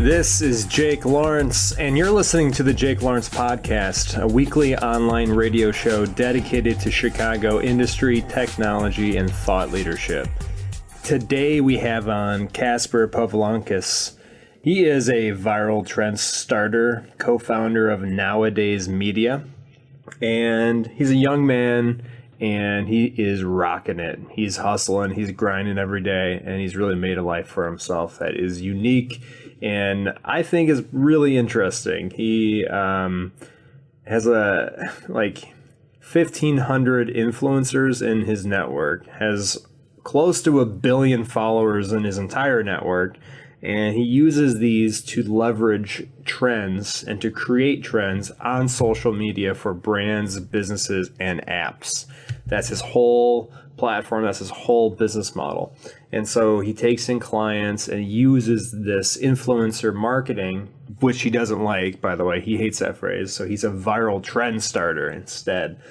This is Jake Lawrence, and you're listening to the Jake Lawrence Podcast, a weekly online radio show dedicated to Chicago industry, technology, and thought leadership. Today we have on Kaspar Povilanskas. He is a viral trend starter, co-founder of Nowadays Media, and he's a young man, and he is rocking it. He's hustling, he's grinding every day, and he's really made a life for himself that is unique and I think is really interesting. He has 1,500 influencers in his network, has close to 1 billion followers in his entire network, and he uses these to leverage trends and to create trends on social media for brands, businesses, and apps. That's his whole platform. That's his whole business model. And so he takes in clients and uses this influencer marketing, which he doesn't like, by the way. He hates that phrase. So he's a viral trend starter instead.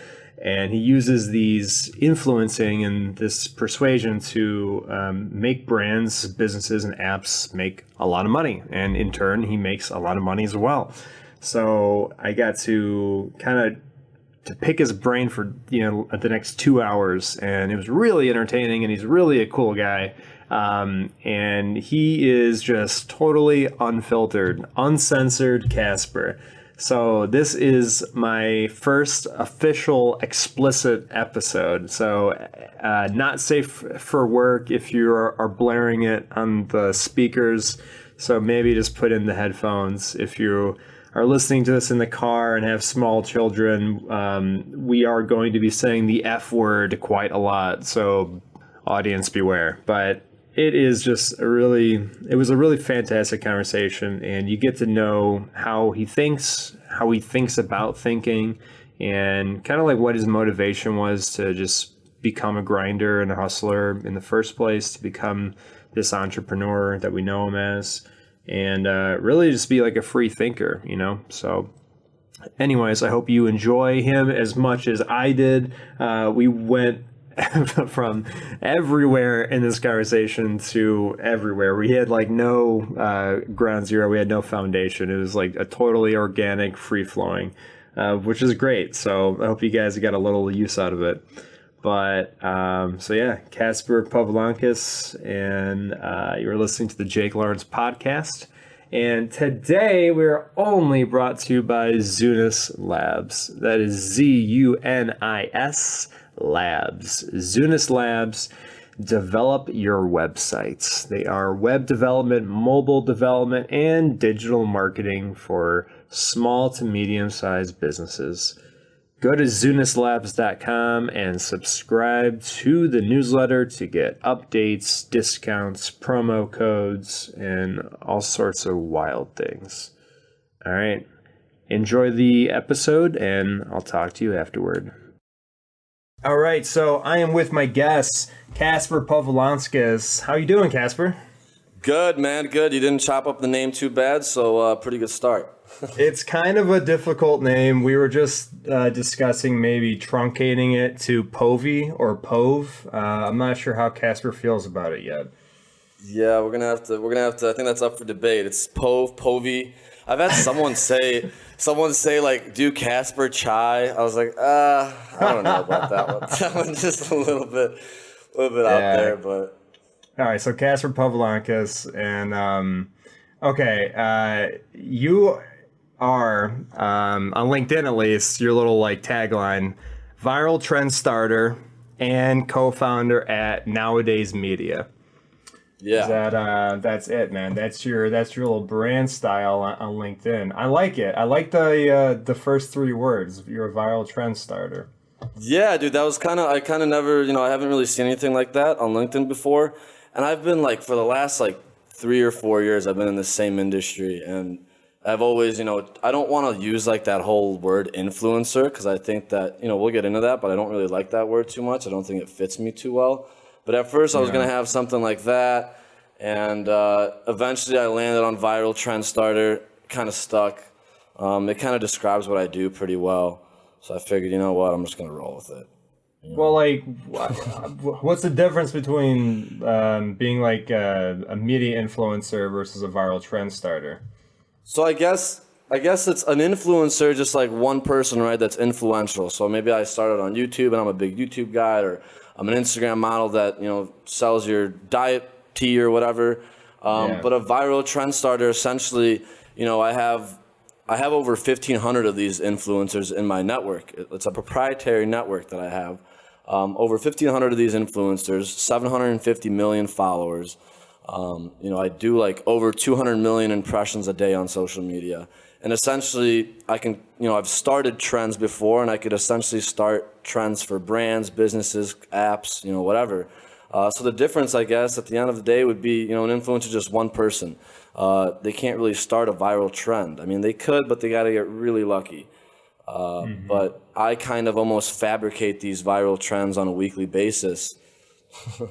And he uses these influencing and this persuasion to make brands, businesses, and apps make a lot of money. And in turn, he makes a lot of money as well. So I got to to pick his brain for the next 2 hours, and it was really entertaining, and he's really a cool guy, and he is just totally unfiltered, uncensored Kaspar. So this is my first official explicit episode, so not safe for work if you are blaring it on the speakers, so maybe just put in the headphones. If you are listening to this in the car and have small children, we are going to be saying the F word quite a lot, so audience beware. But it is just it was a really fantastic conversation, and you get to know how he thinks about thinking, and kind of like what his motivation was to just become a grinder and a hustler in the first place, to become this entrepreneur that we know him as. And really just be like a free thinker, So anyways, I hope you enjoy him as much as I did. We went from everywhere in this conversation to everywhere. We had no ground zero. We had no foundation. It was like a totally organic, free-flowing, which is great. So I hope you guys got a little use out of it. But, Kaspar Povilanskas, and you're listening to the Jake Lawrence Podcast. And today we're only brought to you by Zunis Labs. That is ZUNIS Labs. Zunis Labs develop your websites. They are web development, mobile development, and digital marketing for small to medium-sized businesses. Go to zunislabs.com and subscribe to the newsletter to get updates, discounts, promo codes, and all sorts of wild things. All right. Enjoy the episode, and I'll talk to you afterward. All right. So I am with my guest, Kaspar Povilanskas. How you doing, Kaspar? Good, man. Good. You didn't chop up the name too bad, so pretty good start. It's kind of a difficult name. We were just discussing maybe truncating it to Povi or Pov. I'm not sure how Kaspar feels about it yet. Yeah, we're gonna have to. I think that's up for debate. It's Povi. I've had someone say like, do Kaspar Chai. I was like, I don't know about that one. That one's just a little bit out there, but. All right, so Kaspar Povilanskas, and you are, on LinkedIn at least, your little tagline, viral trend starter and co-founder at Nowadays Media. Yeah. That's it, man. That's your little brand style on LinkedIn. I like it. I like the first 3 words. You're a viral trend starter. Yeah, dude, that was I never, I haven't really seen anything like that on LinkedIn before. And I've been for the last 3 or 4 years, I've been in the same industry, and I've always, I don't want to use that whole word influencer, because I think that, we'll get into that, but I don't really like that word too much. I don't think it fits me too well. But at first I was going to have something like that, and eventually I landed on viral trend starter, kind of stuck. It kind of describes what I do pretty well. So I figured, you know what, I'm just going to roll with it. Well, like, what's the difference between being like a media influencer versus a viral trend starter? So I guess it's an influencer, just like one person, right? That's influential. So maybe I started on YouTube and I'm a big YouTube guy, or I'm an Instagram model that sells your diet tea or whatever. But a viral trend starter, essentially, I have over 1,500 of these influencers in my network. It's a proprietary network that I have. Over 1,500 of these influencers, 750 million followers. I do like over 200 million impressions a day on social media. And essentially, I've started trends before, and I could essentially start trends for brands, businesses, apps, whatever. So the difference, I guess, at the end of the day would be, an influencer is just one person. They can't really start a viral trend. I mean, they could, but they got to get really lucky. But I kind of almost fabricate these viral trends on a weekly basis.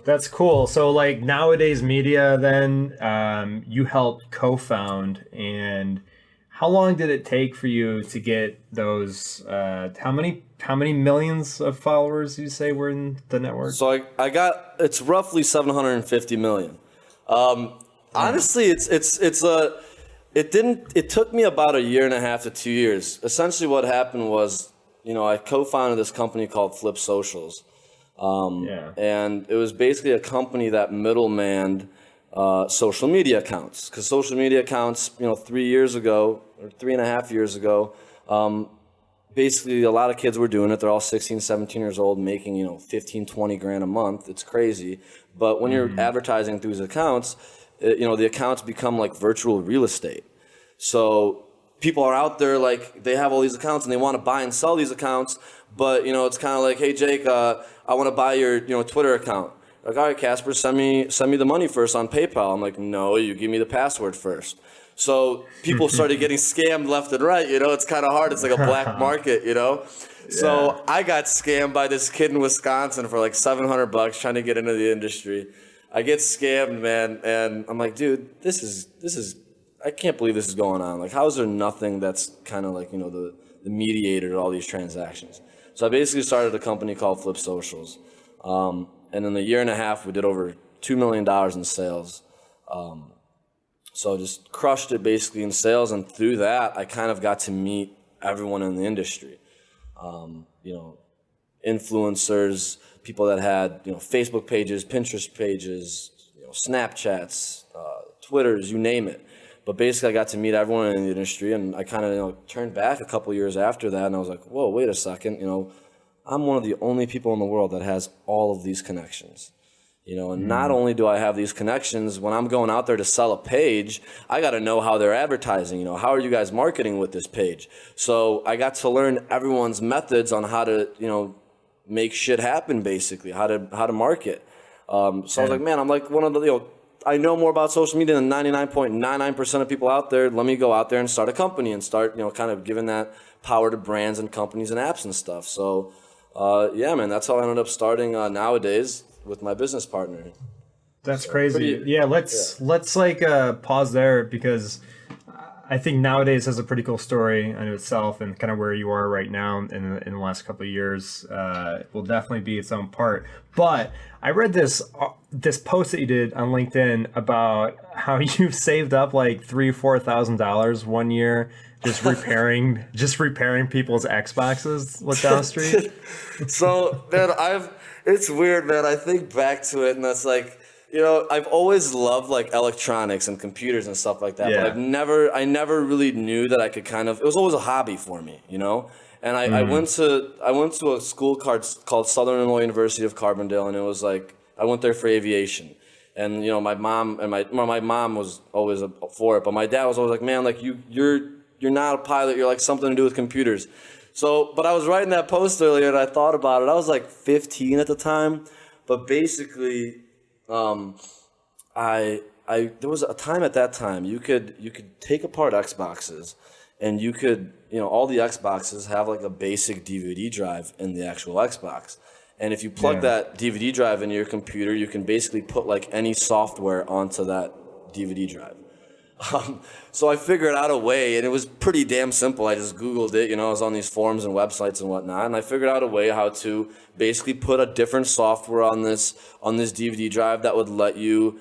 That's cool. So like Nowadays Media, then you helped co-found, and how long did it take for you to get those? How many millions of followers you say were in the network? So it's roughly 750 million. Honestly, it took me about 1.5 to 2 years. Essentially what happened was, I co-founded this company called Flip Socials. And it was basically a company that middlemanned social media accounts. Because social media accounts, 3 years ago, or 3.5 years ago, basically a lot of kids were doing it. They're all 16, 17 years old, making, 15, 20 grand a month. It's crazy. But when you're advertising through these accounts, the accounts become like virtual real estate. So people are out there, like, they have all these accounts and they want to buy and sell these accounts, but it's kind of like, hey Jake, I want to buy your Twitter account. Like, all right, Kaspar, send me the money first on PayPal. I'm like, no, you give me the password first. So people started getting scammed left and right. It's kind of hard. It's like a black market. So I got scammed by this kid in Wisconsin for like $700 trying to get into the industry. I get scammed, man, and I'm like, dude, this is I can't believe this is going on. Like, how is there nothing that's kind of like, the mediator to all these transactions? So I basically started a company called Flip Socials. And in a 1.5 years, we did over $2 million in sales. So just crushed it basically in sales. And through that, I kind of got to meet everyone in the industry. Influencers, people that had, Facebook pages, Pinterest pages, Snapchats, Twitters, you name it. But basically, I got to meet everyone in the industry, and I kind of turned back a couple years after that, and I was like, whoa, wait a second, I'm one of the only people in the world that has all of these connections. And not only do I have these connections, when I'm going out there to sell a page, I got to know how they're advertising. How are you guys marketing with this page? So I got to learn everyone's methods on how to, make shit happen, basically, how to market. So I was like, man, I'm like one of the, I know more about social media than 99.99% of people out there. Let me go out there and start a company and start, kind of giving that power to brands and companies and apps and stuff. So, man, that's how I ended up starting Nowadays with my business partner. That's crazy. Let's like pause there, because I think Nowadays has a pretty cool story in itself, and kind of where you are right now in the last couple of years will definitely be its own part. But I read this post that you did on LinkedIn about how you saved up like $3,000-$4,000 one year just repairing people's Xboxes down the street. So man, it's weird, man. I think back to it, and that's like, I've always loved like electronics and computers and stuff like that, but I never really knew that I could it was always a hobby for me, And I went to a school called Southern Illinois University of Carbondale, and it was like, I went there for aviation. And, my mom was always for it, but my dad was always like, man, like you're not a pilot, you're like something to do with computers. So, but I was writing that post earlier and I thought about it. I was like 15 at the time, but basically, there was a time at that time you could take apart Xboxes, and you could, all the Xboxes have like a basic DVD drive in the actual Xbox. And if you plug that DVD drive into your computer, you can basically put like any software onto that DVD drive. So I figured out a way, and it was pretty damn simple. I just Googled it, I was on these forums and websites and whatnot, and I figured out a way how to basically put a different software on this DVD drive that would let you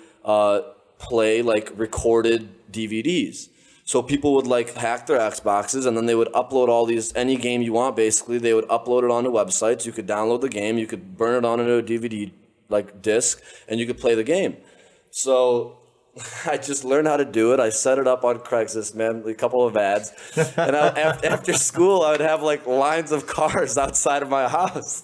play like recorded DVDs. So people would like hack their Xboxes, and then they would upload any game you want. Basically, they would upload it onto websites. You could download the game, you could burn it onto a DVD like disc, and you could play the game. So I just learned how to do it. I set it up on Craigslist, man, a couple of ads. And after school, I would have like lines of cars outside of my house.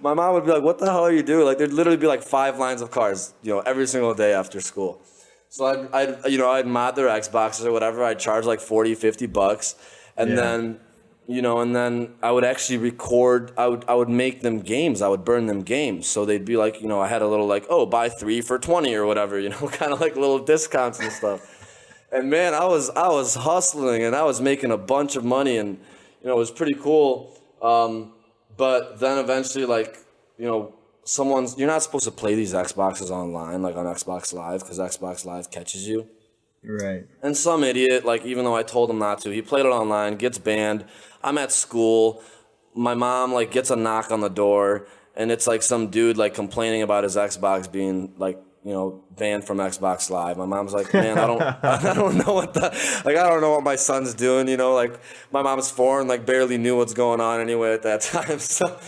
My mom would be like, what the hell are you doing? Like, there'd literally be like 5 lines of cars, every single day after school. So I'd mod their Xboxes or whatever. I'd charge like $40-$50. And then, and then I would actually record, I would make them games. I would burn them games. So they'd be like, I had a little like, oh, buy 3 for $20 or whatever, kind of like little discounts and stuff. And man, I was hustling, and I was making a bunch of money, and, it was pretty cool. But then eventually, like, you're not supposed to play these Xboxes online, like on Xbox Live, because Xbox Live catches you. Right. And some idiot, like, even though I told him not to, he played it online, gets banned. I'm at school. My mom, like, gets a knock on the door, and it's, like, some dude, like, complaining about his Xbox being, like, banned from Xbox Live. My mom's like, man, I don't know I don't know what my son's doing, like, my mom's foreign, like, barely knew what's going on anyway at that time. So,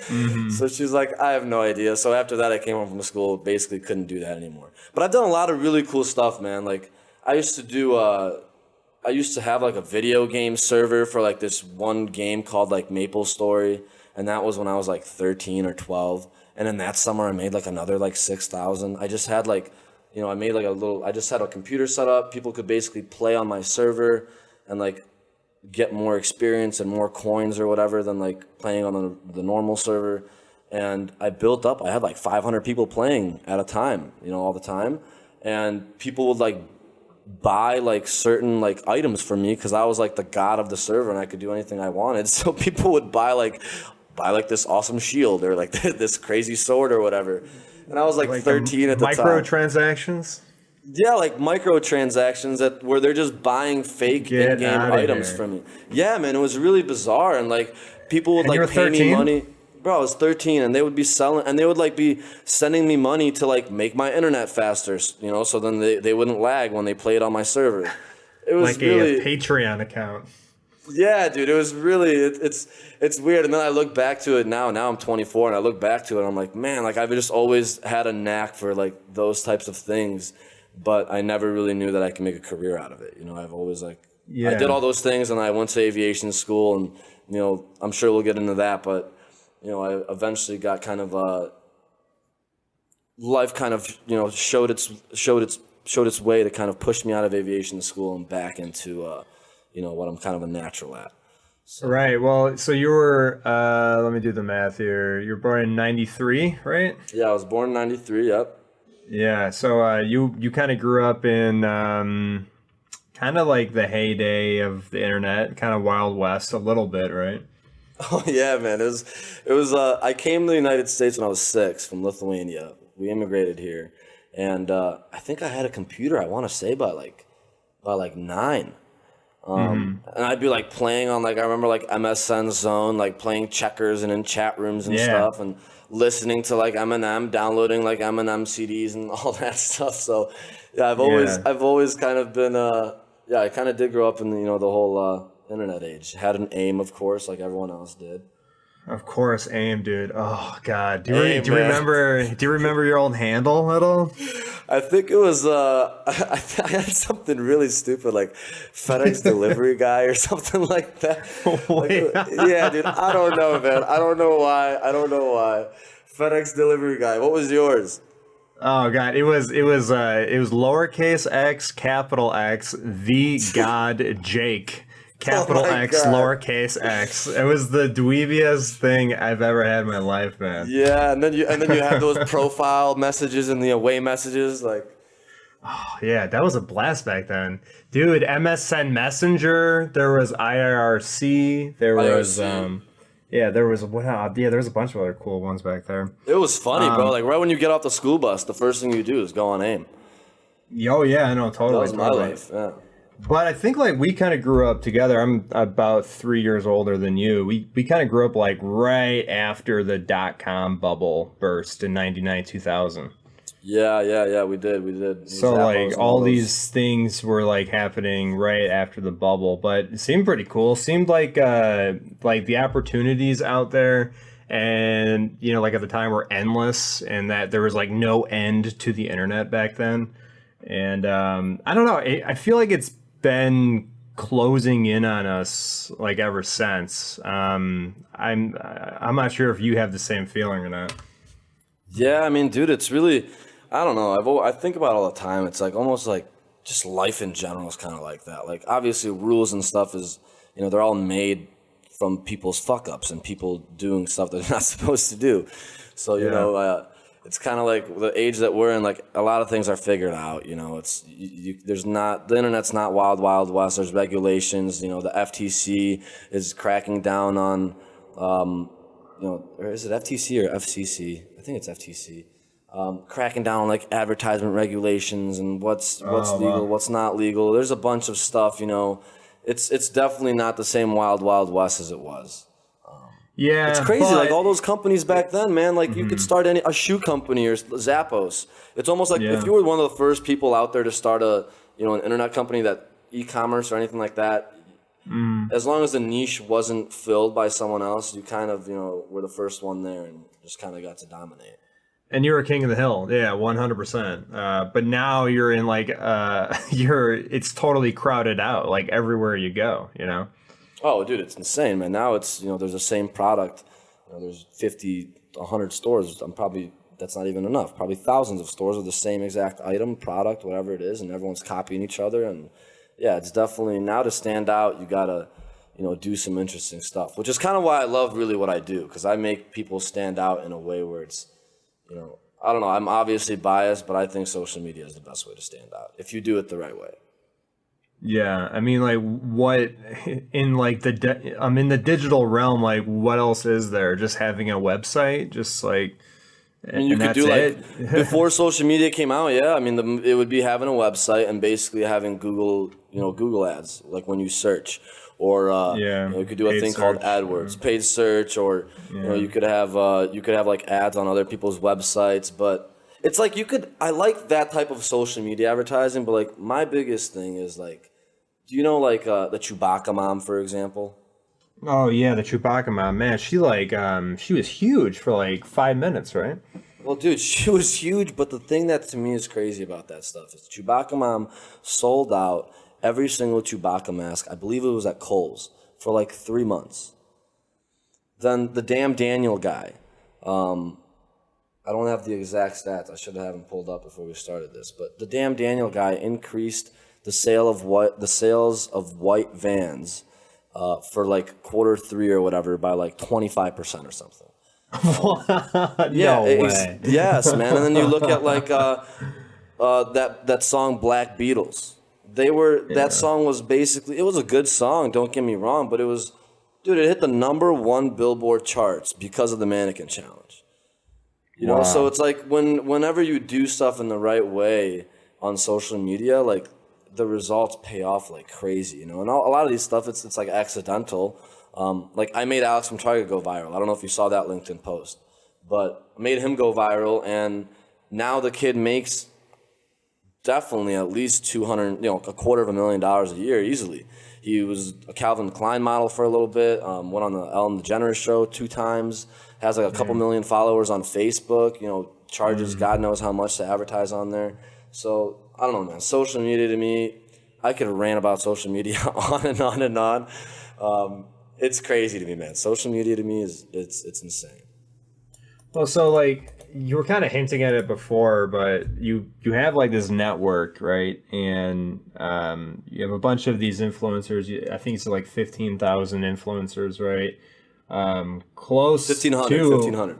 so she's like, I have no idea. So after that, I came home from school, basically couldn't do that anymore. But I've done a lot of really cool stuff, man. Like, I used to have like a video game server for like this one game called like Maple Story, and that was when I was like 13 or 12. And then that summer I made like another like 6,000. I just had like, I just had a computer set up. People could basically play on my server and like get more experience and more coins or whatever than like playing on the normal server. And I had like 500 people playing at a time, all the time. And people would like buy like certain like items for me because I was like the god of the server and I could do anything I wanted. So people would buy this awesome shield or like this crazy sword or whatever. And I was like 13 at the time. Microtransactions? Yeah, like microtransactions where they're just buying fake in-game items from me. Yeah, man, it was really bizarre. And like people would like pay me money. Bro, I was 13, and they would be selling, and they would like be sending me money to like make my internet faster, so then they wouldn't lag when they played on my server. It was like really a Patreon account. Yeah, dude, it was really it's weird. And then I look back to it now. Now I'm 24, and I look back to it, and I'm like, man, like I've just always had a knack for like those types of things, but I never really knew that I could make a career out of it. I've always like I did all those things, and I went to aviation school, and I'm sure we'll get into that, but. I eventually got kind of life kind of showed its way to kind of push me out of aviation school and back into what I'm kind of a natural at. So. Right. Well, so you were let me do the math here. You were born in 93, right? Yeah, I was born in 93. Yep. Yeah. So you kind of grew up in kind of like the heyday of the internet, kind of Wild West a little bit, right? Oh yeah, man. It was. I came to the United States when I was 6 from Lithuania. We immigrated here, and I think I had a computer. I want to say by 9. And I'd be like playing on I remember like MSN Zone, like playing checkers and in chat rooms and stuff, and listening to like Eminem, downloading like Eminem CDs and all that stuff. So yeah, I've always kind of been I kind of did grow up in the whole. Internet age. Had an AIM, of course, like everyone else did. Of course, AIM, dude. Oh God, do you remember your old handle at all? I think it was I had something really stupid like FedEx delivery guy or something like that. Yeah, dude. I don't know, man. I don't know why. FedEx delivery guy. What was yours? Oh God, it was lowercase x, capital X, the God Jake. Capital X, God. Lowercase x. It was the dweebiest thing I've ever had in my life, man. Yeah, and then you have those profile messages and the away messages, like. Oh yeah, that was a blast back then, dude. MSN Messenger. There was IRC. There was there was a bunch of other cool ones back there. It was funny, bro. Like right when you get off the school bus, the first thing you do is go on AIM. Oh yeah, I know, totally. That was my life. Yeah. But I think like we kind of grew up together. I'm about 3 years older than you. We kind of grew up like right after the .com bubble burst in 99, 2000. Yeah, we did. So like all these things were like happening right after the bubble, but it seemed pretty cool. Seemed like the opportunities out there, and you know, like at the time were endless, and that there was like no end to the internet back then. And I don't know. I feel like it's been closing in on us like ever since. I'm not sure if you have the same feeling or not. Yeah, I mean, dude, it's really, I don't know. I think about it all the time. It's like almost like just life in general is kind of like that. Like obviously rules and stuff is, you know, they're all made from people's fuck ups and people doing stuff that they're not supposed to do. So, you know, it's kind of like the age that we're in, like a lot of things are figured out, you know, there's not, the internet's not wild, wild west. There's regulations, you know, the FTC is cracking down on, you know, or is it FTC or FCC? I think it's FTC. Cracking down on like advertisement regulations and what's legal, what's not legal. There's a bunch of stuff, you know, it's definitely not the same wild, wild west as it was. Yeah, it's crazy. Like all those companies back then, man. Like you could start a shoe company or Zappos. It's almost like if you were one of the first people out there to start an internet company, that e-commerce or anything like that. As long as the niche wasn't filled by someone else, you kind of were the first one there and just kind of got to dominate. And you're a king of the hill, 100%. But now you're in like it's totally crowded out, like everywhere you go, you know. Oh, dude, it's insane, man. Now it's, there's the same product. There's 50, 100 stores. That's not even enough. Probably thousands of stores with the same exact item, product, whatever it is, and everyone's copying each other. And yeah, it's definitely, now to stand out, you gotta, do some interesting stuff, which is kind of why I love really what I do, because I make people stand out in a way where it's, I don't know, I'm obviously biased, but I think social media is the best way to stand out if you do it the right way. Yeah, I mean, like, what in like I'm in the digital realm. Like, what else is there? Just having a website, just like, I mean, you could do like before social media came out. Yeah, I mean, it would be having a website and basically having Google, Google ads, like when you search, or you could do a thing called AdWords, paid search, or you could have like ads on other people's websites, but. It's like I like that type of social media advertising, but like my biggest thing is like, do you know like the Chewbacca mom, for example? Oh yeah, the Chewbacca mom, man. She she was huge for like 5 minutes, right? Well, dude, she was huge, but the thing that to me is crazy about that stuff is Chewbacca mom sold out every single Chewbacca mask. I believe it was at Kohl's for like 3 months. Then the damn Daniel guy. I don't have the exact stats. I should have them pulled up before we started this. But the damn Daniel guy increased the sales of white Vans for like Q3 or whatever by like 25% or something. No way. Yes, man. And then you look at like that song Black Beatles. That song was basically, it was a good song. Don't get me wrong, but it hit the #1 Billboard charts because of the mannequin challenge. Wow. So it's like whenever you do stuff in the right way on social media, like the results pay off like crazy, And a lot of these stuff, it's like accidental. Like I made Alex from Target go viral. I don't know if you saw that LinkedIn post, but I made him go viral, and now the kid makes definitely at least $250,000 a year easily. He was a Calvin Klein model for a little bit. Went on the Ellen DeGeneres show 2 times. Has like a couple million followers on Facebook. Charges God knows how much to advertise on there. So I don't know, man. Social media to me, I could rant about social media on and on and on. It's crazy to me, man. Social media to me it's insane. Well, so like you were kind of hinting at it before, but you have like this network, right? And you have a bunch of these influencers. I think it's like 15,000 influencers, right? Close 1,500.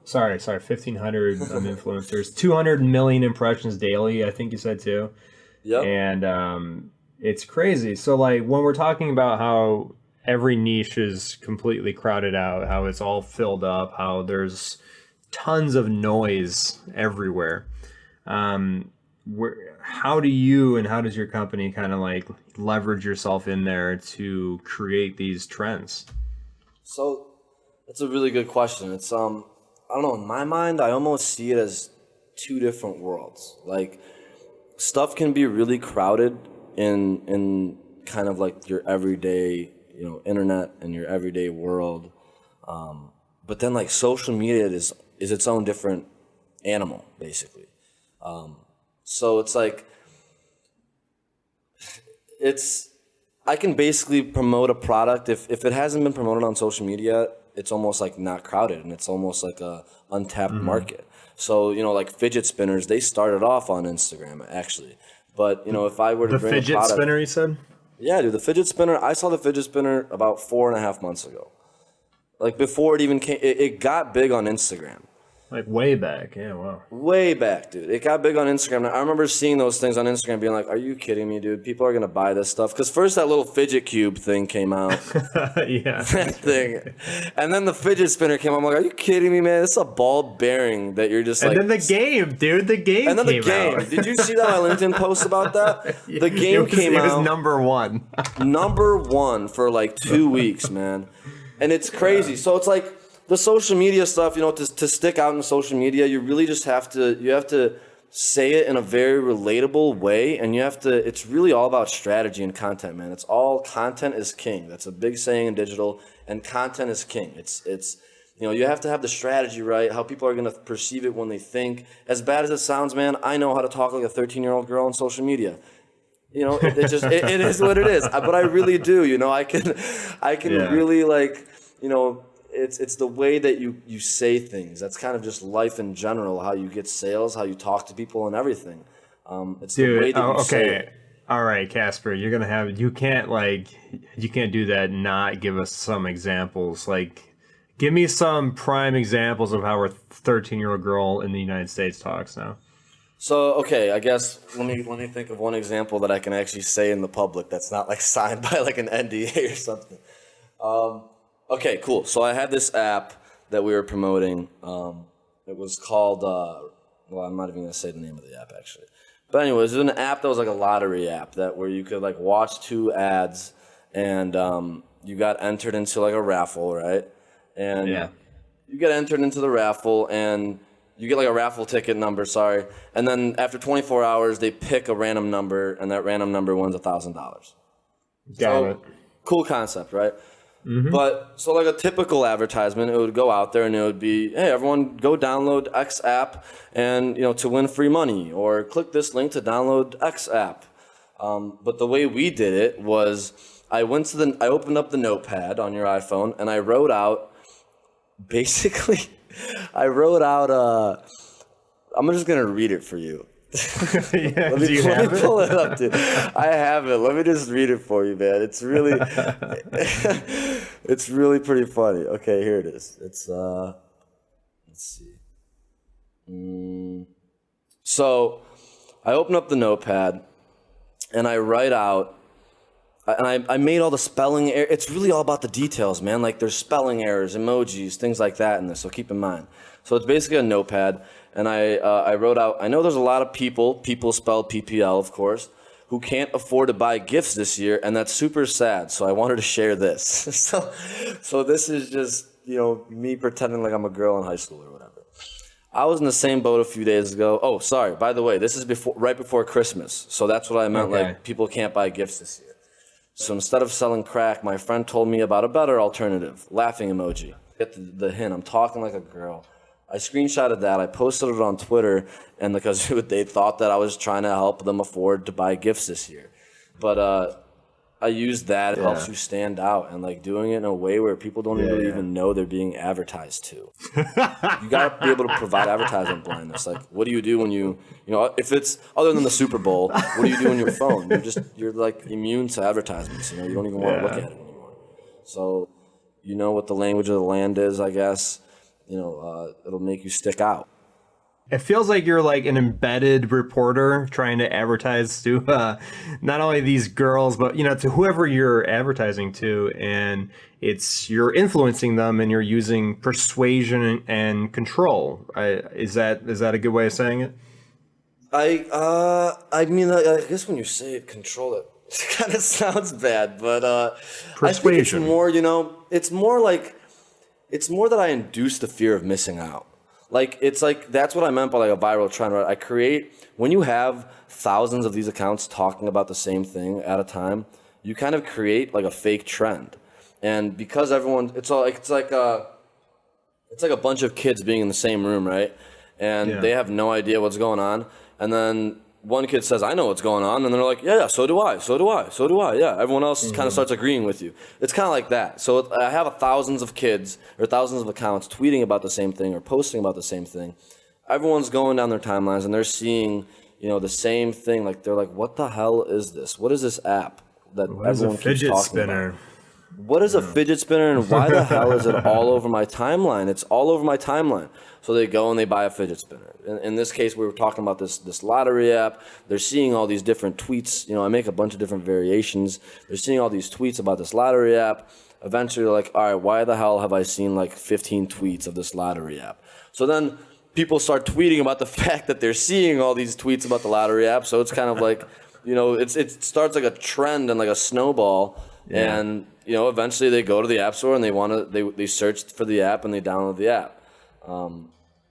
Sorry, 1,500 influencers. 200 million impressions daily, I think you said too. Yep. And it's crazy. So like when we're talking about how every niche is completely crowded out, how it's all filled up, how there's tons of noise everywhere. how do you and how does your company kind of like leverage yourself in there to create these trends? So that's a really good question. It's I don't know, in my mind I almost see it as two different worlds. Like stuff can be really crowded in kind of like your everyday, internet and your everyday world. But then like social media is its own different animal, basically. So it's like, I can basically promote a product. If it hasn't been promoted on social media, it's almost like not crowded and it's almost like a untapped market. So, like fidget spinners, they started off on Instagram actually. But, if I were to bring a fidget product, spinner, you said? Yeah, dude, the fidget spinner, I saw the fidget spinner about 4.5 months ago. Like before it even came, it got big on Instagram. Like way back, yeah, wow. Way back, dude. It got big on Instagram. I remember seeing those things on Instagram being like, are you kidding me, dude? People are going to buy this stuff. Because first that little fidget cube thing came out. Yeah. That thing. And then the fidget spinner came out. I'm like, are you kidding me, man? It's a ball bearing that you're just like... And then the game, dude. The game And then the came game. out. Did you see that my LinkedIn post about that? The game came out. It was number one. Number one for like 2 weeks, man. And it's crazy. So it's like... The social media stuff, to stick out in social media, you really just have to say it in a very relatable way, and it's really all about strategy and content, man. It's all content is king. That's a big saying in digital, and content is king. It's you have to have the strategy right, how people are going to perceive it when they think. As bad as it sounds, man, I know how to talk like a 13-year-old girl on social media. It is what it is. But I really do, I can really like, It's the way that you say things. That's kind of just life in general, how you get sales, how you talk to people and everything. It's the way that you say it. All right, Kaspar, you can't do that and not give us some examples. Like, give me some prime examples of how a 13-year-old girl in the United States talks now. So, okay, I guess let me think of one example that I can actually say in the public that's not like signed by like an NDA or something. Okay, cool. So I had this app that we were promoting. It was called, I'm not even going to say the name of the app, actually. But anyways, it was an app that was like a lottery app where you could like watch 2 ads and you got entered into like a raffle, right? And you get entered into the raffle and you get like a raffle ticket number, and then after 24 hours, they pick a random number and that random number wins $1,000. Got it. Cool concept, right? Mm-hmm. But so like a typical advertisement, it would go out there and it would be, hey, everyone go download X app and, to win free money, or click this link to download X app. But the way we did it was I opened up the notepad on your iPhone and I wrote out, basically, I'm just going to read it for you. Yeah, let me pull it up, dude. I have it. Let me just read it for you, man. It's really, it's really pretty funny. Okay, here it is. It's let's see. So, I open up the notepad, and I write out, and I made all the spelling errors. It's really all about the details, man. Like there's spelling errors, emojis, things like that in this. So keep in mind. So it's basically a notepad. And I wrote out, I know there's a lot of people spelled PPL, of course, who can't afford to buy gifts this year, and that's super sad. So I wanted to share this. So this is just, me pretending like I'm a girl in high school or whatever. I was in the same boat a few days ago. Oh, sorry, by the way, this is right before Christmas. So that's what I meant, like people can't buy gifts this year. So instead of selling crack, my friend told me about a better alternative, laughing emoji. Get the hint, I'm talking like a girl. I screenshotted that, I posted it on Twitter, and because they thought that I was trying to help them afford to buy gifts this year. But I used that, it helps you stand out, and like doing it in a way where people don't even know they're being advertised to. You gotta be able to provide advertisement blindness. Like, what do you do when if it's other than the Super Bowl, what do you do on your phone? You're like immune to advertisements, you don't even want to look at it anymore. So, what the language of the land is, I guess. It'll make you stick out. It feels like you're like an embedded reporter trying to advertise to not only these girls, but to whoever you're advertising to, and you're influencing them, and you're using persuasion and control. Is that a good way of saying it? I mean, I guess when you say it, control it, it kind of sounds bad, but I think it's more, it's more that I induce the fear of missing out. Like, it's like, that's what I meant by like a viral trend, right? I create, when you have thousands of these accounts talking about the same thing at a time, you kind of create like a fake trend. And because everyone, it's like a bunch of kids being in the same room, right? And they have no idea what's going on. And then one kid says, I know what's going on. And they're like, yeah, so do I. Yeah. Everyone else kind of starts agreeing with you. It's kind of like that. So I have thousands of kids or thousands of accounts tweeting about the same thing or posting about the same thing. Everyone's going down their timelines and they're seeing, the same thing. Like, they're like, what the hell is this? What is this app that everyone keeps talking about? What is a fidget spinner and why the hell is it all over my timeline? It's all over my timeline. So they go and they buy a fidget spinner. In this case, we were talking about this lottery app. They're seeing all these different tweets. I make a bunch of different variations. They're seeing all these tweets about this lottery app. Eventually, they're like, all right, why the hell have I seen like 15 tweets of this lottery app? So then people start tweeting about the fact that they're seeing all these tweets about the lottery app. So it's kind of like, it starts like a trend and like a snowball. Yeah. And eventually they go to the app store and they search for the app and they download the app.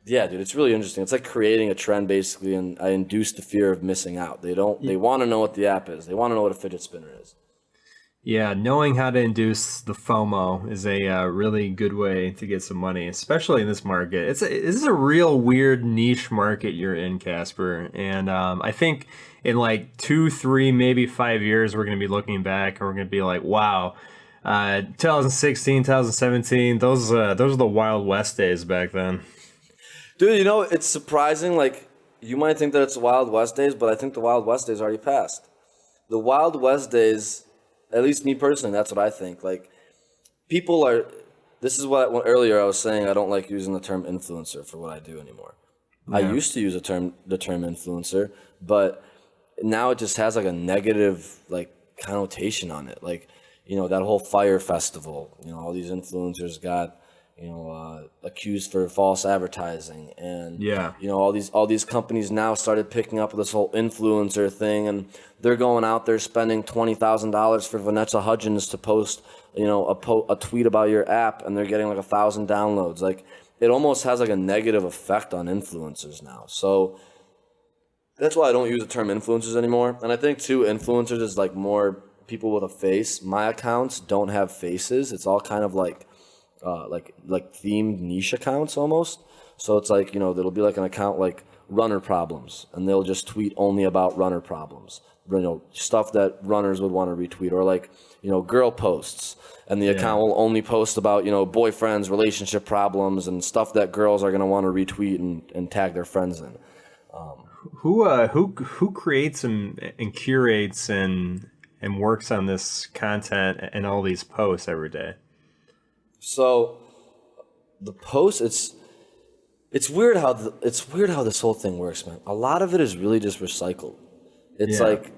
Yeah, dude, it's really interesting. It's like creating a trend basically, and I induce the fear of missing out. They want to know what the app is. They want to know what a fidget spinner is. Yeah, knowing how to induce the FOMO is a really good way to get some money, especially in this market. This is a real weird niche market you're in, Kaspar. And I think in like 2, 3, maybe 5 years, we're going to be looking back and we're going to be like, wow, 2016, 2017, those are the Wild West days back then. Dude, it's surprising. Like, you might think that it's the Wild West days, but I think the Wild West days already passed. The Wild West days, at least me personally, that's what I think. Like, this is what earlier I was saying, I don't like using the term influencer for what I do anymore. Yeah. I used to use the term influencer, but now it just has like a negative like connotation on it. Like, that whole Fire Festival, all these influencers got accused for false advertising, and all these companies now started picking up this whole influencer thing, and they're going out there spending $20,000 for Vanessa Hudgens to post a tweet about your app, and they're getting like 1,000 downloads. Like, it almost has like a negative effect on influencers now. So that's why I don't use the term influencers anymore. And I think too, influencers is like more people with a face. My accounts don't have faces. It's all kind of like themed niche accounts almost. So it's like, there'll be like an account like runner problems, and they'll just tweet only about runner problems, stuff that runners would want to retweet, or like, girl posts, and the account will only post about, boyfriends, relationship problems, and stuff that girls are going to want to retweet and tag their friends in. Who creates and curates and works on this content and all these posts every day? So the post, it's weird how this whole thing works, man. A lot of it is really just recycled. It's like,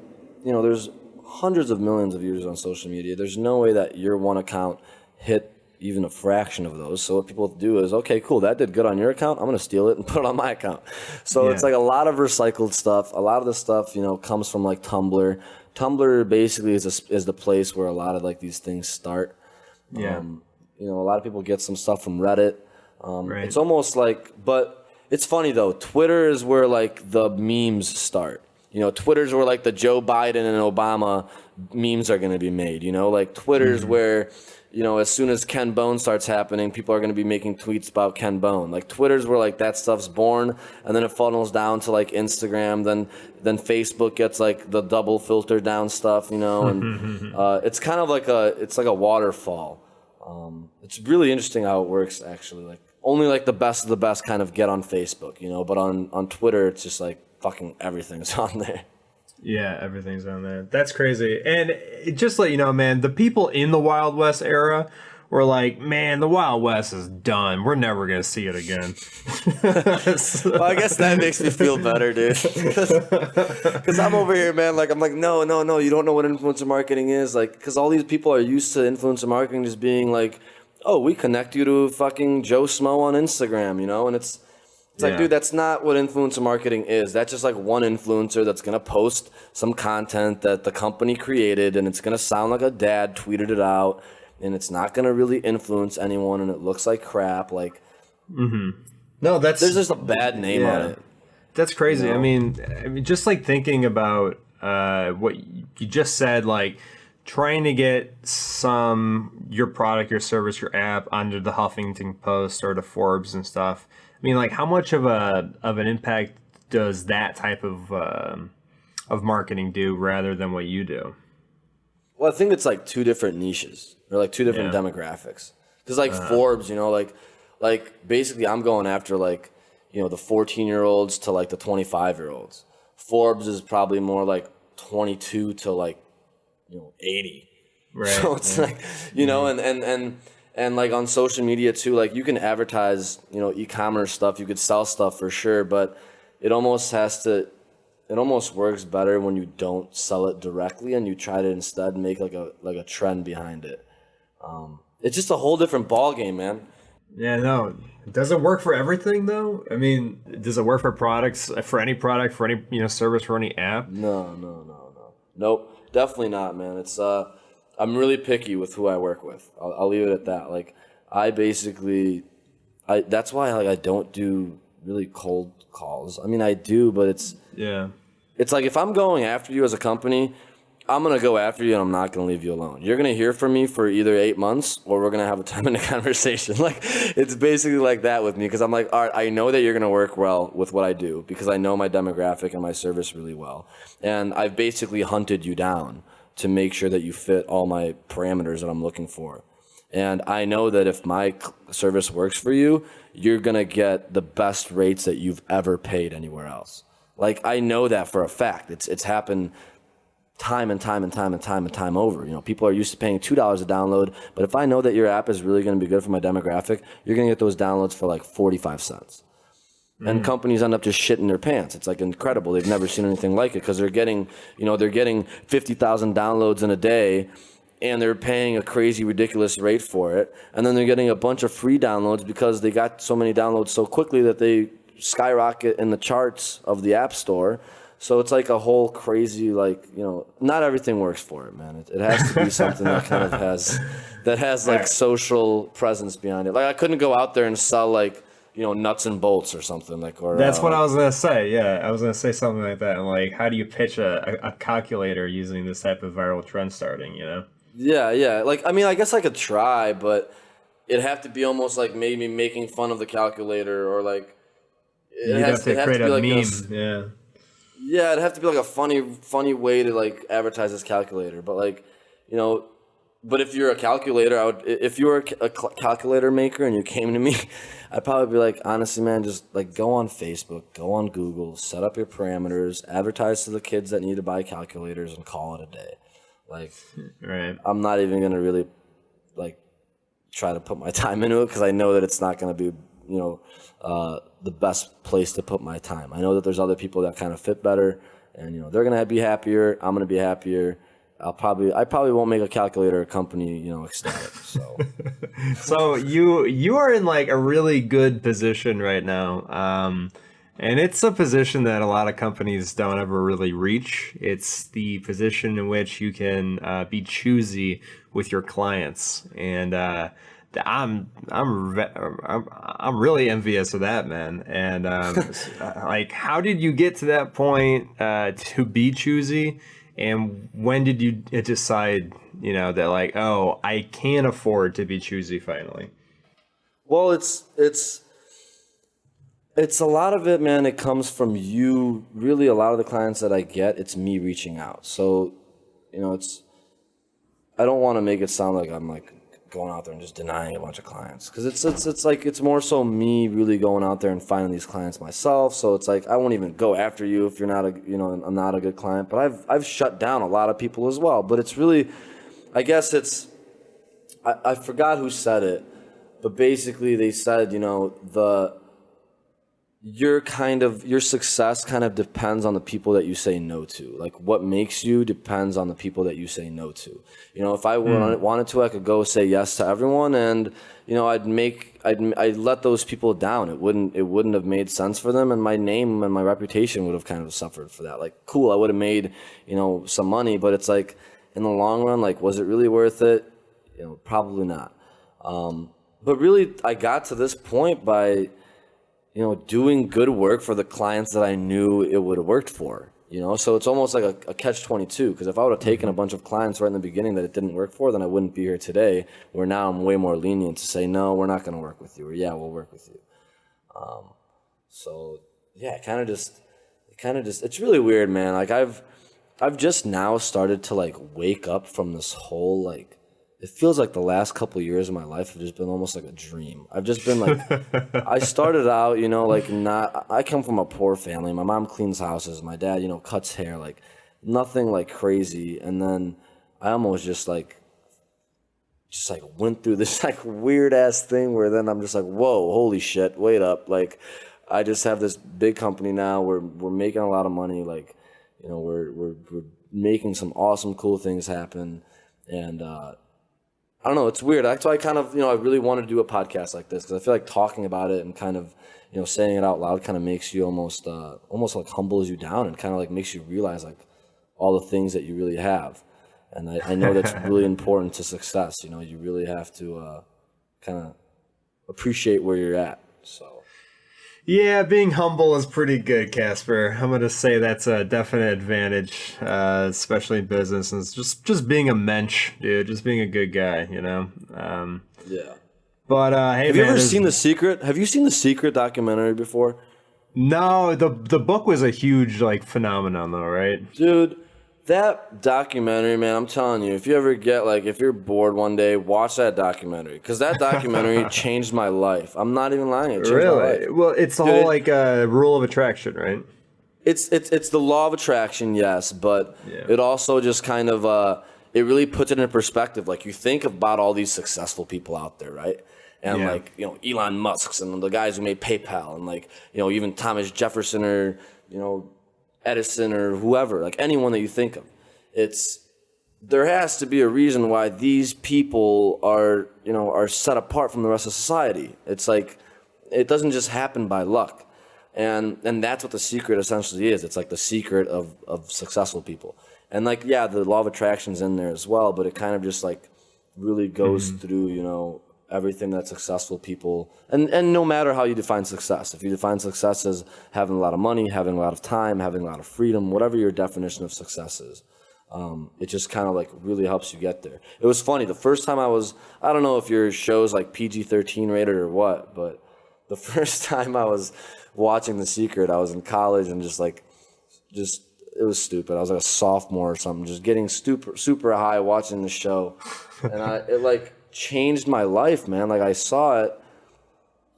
there's hundreds of millions of users on social media. There's no way that your one account hit even a fraction of those. So what people do is, okay, cool, that did good on your account. I'm going to steal it and put it on my account. So it's like a lot of recycled stuff. A lot of the stuff, comes from like Tumblr. Tumblr basically is the place where a lot of like these things start. Yeah. A lot of people get some stuff from Reddit. Right. It's almost like, but it's funny though. Twitter is where like the memes start. Twitter's where like the Joe Biden and Obama memes are going to be made. Like Twitter's where, as soon as Ken Bone starts happening, people are going to be making tweets about Ken Bone. Like Twitter's where like that stuff's born, and then it funnels down to like Instagram. Then Facebook gets like the double filter down stuff. And it's kind of like a waterfall. It's really interesting how it works, actually. Like, only like the best of the best kind of get on Facebook, but on Twitter, it's just like fucking everything's on there. Yeah, everything's on there. That's crazy. And just to let you know, man, the people in the Wild West era were like, man, the Wild West is done. We're never going to see it again. Well, I guess that makes me feel better, dude. Because I'm over here, man. Like, I'm like, no. You don't know what influencer marketing is. Like, because all these people are used to influencer marketing just being like, oh, we connect you to fucking Joe Smo on Instagram, And It's like, dude, that's not what influencer marketing is. That's just like one influencer that's going to post some content that the company created, and it's going to sound like a dad tweeted it out, and it's not going to really influence anyone, and it looks like crap. Like, No, there's just a bad name on it. That's crazy. You know? I mean, just like thinking about what you just said, like trying to get your product, your service, your app under the Huffington Post or the Forbes and stuff. I mean, like, how much of an impact does that type of marketing do rather than what you do? Well, I think it's like two different niches or like two different demographics. Because like Forbes, you know, like basically I'm going after like, you know, the 14-year-olds to like the 25-year-olds. Forbes is probably more like 22 to like, you know, 80. Right. So it's like, you know, and like on social media too, like you can advertise, you know, e-commerce stuff, you could sell stuff for sure, but it almost works better when you don't sell it directly and you try to instead make like a trend behind it. It's just a whole different ball game, man. Yeah, no. Does it work for everything though? I mean, does it work for products, for any product, for any, you know, service, for any app? No. Nope, definitely not, man. It's I'm really picky with who I work with. I'll leave it at that. Like, that's why like I don't do really cold calls. I mean, I do, but it's like if I'm going after you as a company, I'm going to go after you and I'm not going to leave you alone. You're going to hear from me for either 8 months or we're going to have a 10-minute conversation. Like, it's basically like that with me because I'm like, all right, I know that you're going to work well with what I do because I know my demographic and my service really well. And I've basically hunted you down to make sure that you fit all my parameters that I'm looking for. And I know that if my service works for you, you're going to get the best rates that you've ever paid anywhere else. Like, I know that for a fact. It's happened time and time over. You know, people are used to paying $2 a download, but if I know that your app is really going to be good for my demographic, you're going to get those downloads for like 45 cents. And companies end up just shitting their pants. It's like incredible. They've never seen anything like it because they're getting 50,000 downloads in a day and they're paying a crazy, ridiculous rate for it. And then they're getting a bunch of free downloads because they got so many downloads so quickly that they skyrocket in the charts of the App Store. So it's like a whole crazy, like, you know, not everything works for it, man. It has to be something that kind of has like social presence behind it. Like I couldn't go out there and sell like, you know, nuts and bolts or something like. Or that's what I was gonna say. Yeah, I was gonna say something like that. And like, how do you pitch a calculator using this type of viral trend starting? You know? Yeah. Like, I mean, I guess I could try, but it'd have to be almost like maybe making fun of the calculator or like. You'd have to create a meme. Yeah, it'd have to be like a funny way to like advertise this calculator. But like, you know, but if you're a calculator, if you were a calculator maker and you came to me, I'd probably be like, honestly, man, just like go on Facebook, go on Google, set up your parameters, advertise to the kids that need to buy calculators, and call it a day. Like, right. I'm not even gonna really like try to put my time into it because I know that it's not gonna be, you know, the best place to put my time. I know that there's other people that kind of fit better, and you know they're gonna be happier. I'm gonna be happier. I probably won't make a calculator company, you know, ecstatic. So, so you are in like a really good position right now, and it's a position that a lot of companies don't ever really reach. It's the position in which you can be choosy with your clients, and I'm really envious of that, man. And like, how did you get to that point to be choosy? And when did you decide, you know, that like, oh, I can afford to be choosy finally? Well, it's a lot of it, man. It comes from you. Really, a lot of the clients that I get, it's me reaching out. So, you know, I don't want to make it sound like I'm like going out there and just denying a bunch of clients, because it's like it's more so me really going out there and finding these clients myself. So it's like I won't even go after you if you're not I'm not a good client. But I've shut down a lot of people as well. But it's really, I guess I forgot who said it, but basically they said, you know, your success kind of depends on the people that you say no to. Like what makes you depends on the people that you say no to. You know, if I wanted to, I could go say yes to everyone, and you know, I'd let those people down. It wouldn't have made sense for them, and my name and my reputation would have kind of suffered for that. Like, cool, I would have made, you know, some money, but it's like in the long run, like, was it really worth it? You know, probably not. But really, I got to this point by, you know, doing good work for the clients that I knew it would have worked for, you know? So it's almost like a catch-22, because if I would have taken a bunch of clients right in the beginning that it didn't work for, then I wouldn't be here today, where now I'm way more lenient to say, no, we're not going to work with you, or yeah, we'll work with you. So yeah, it kind of just, it's really weird, man. Like I've just now started to like wake up from this whole like, it feels like the last couple of years of my life have just been almost like a dream. I've just been like, I started out, you know, like I come from a poor family. My mom cleans houses. My dad, you know, cuts hair, like nothing like crazy. And then I almost just went through this like weird ass thing where then I'm just like, whoa, holy shit, wait up. Like I just have this big company now. We're making a lot of money. Like, you know, we're making some awesome, cool things happen. And, I don't know, it's weird. That's why I kind of, you know, I really want to do a podcast like this, because I feel like talking about it and kind of, you know, saying it out loud kind of makes you almost like humbles you down and kind of like makes you realize like all the things that you really have. And I know that's really important to success. You know, you really have to kind of appreciate where you're at. So. Yeah, being humble is pretty good, Kaspar. I'm going to say that's a definite advantage, especially in business. And it's just being a mensch, dude. Just being a good guy, you know? Yeah. But, hey, have you ever seen The Secret? Have you seen The Secret documentary before? No, the book was a huge, like, phenomenon, though, right? Dude, that documentary, man, I'm telling you, if you ever get, like, if you're bored one day, watch that documentary. Because that documentary changed my life. I'm not even lying. It changed my life. Well, it's the whole, like, rule of attraction, right? It's the law of attraction, yes. But it also just kind of, it really puts it in perspective. Like, you think about all these successful people out there, right? And, like, you know, Elon Musk's and the guys who made PayPal and, like, you know, even Thomas Jefferson or, you know, Edison or whoever, like anyone that you think of. There has to be a reason why these people are, you know, are set apart from the rest of society. It's like, it doesn't just happen by luck. And that's what The Secret essentially is. It's like the secret of successful people. And like, yeah, the law of attraction's in there as well, but it kind of just like really goes through, you know, everything that successful people, and no matter how you define success, if you define success as having a lot of money, having a lot of time, having a lot of freedom, whatever your definition of success is, it just kind of like really helps you get there. It was funny, the first time I don't know if your show's like PG-13 rated or what, but the first time I was watching The Secret, I was in college and just it was stupid. I was like a sophomore or something, just getting super high watching the show, and it like changed my life, man. Like I saw it,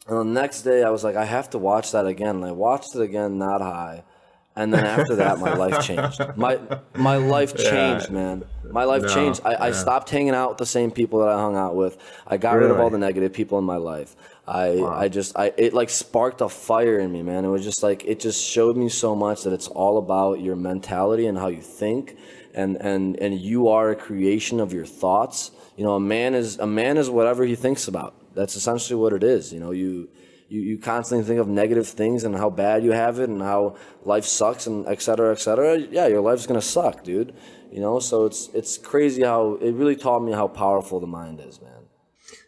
and the next day I was like, I have to watch that again. And I watched it again, not high, and then after that, my life changed. My life changed, man. My life changed. I stopped hanging out with the same people that I hung out with. I got rid of all the negative people in my life. It like sparked a fire in me, man. It was just like, it just showed me so much that it's all about your mentality and how you think, and you are a creation of your thoughts. You know, a man is whatever he thinks about. That's essentially what it is. You know, you constantly think of negative things and how bad you have it and how life sucks and et cetera, et cetera. Yeah, your life's gonna suck, dude. You know, so it's crazy how it really taught me how powerful the mind is, man.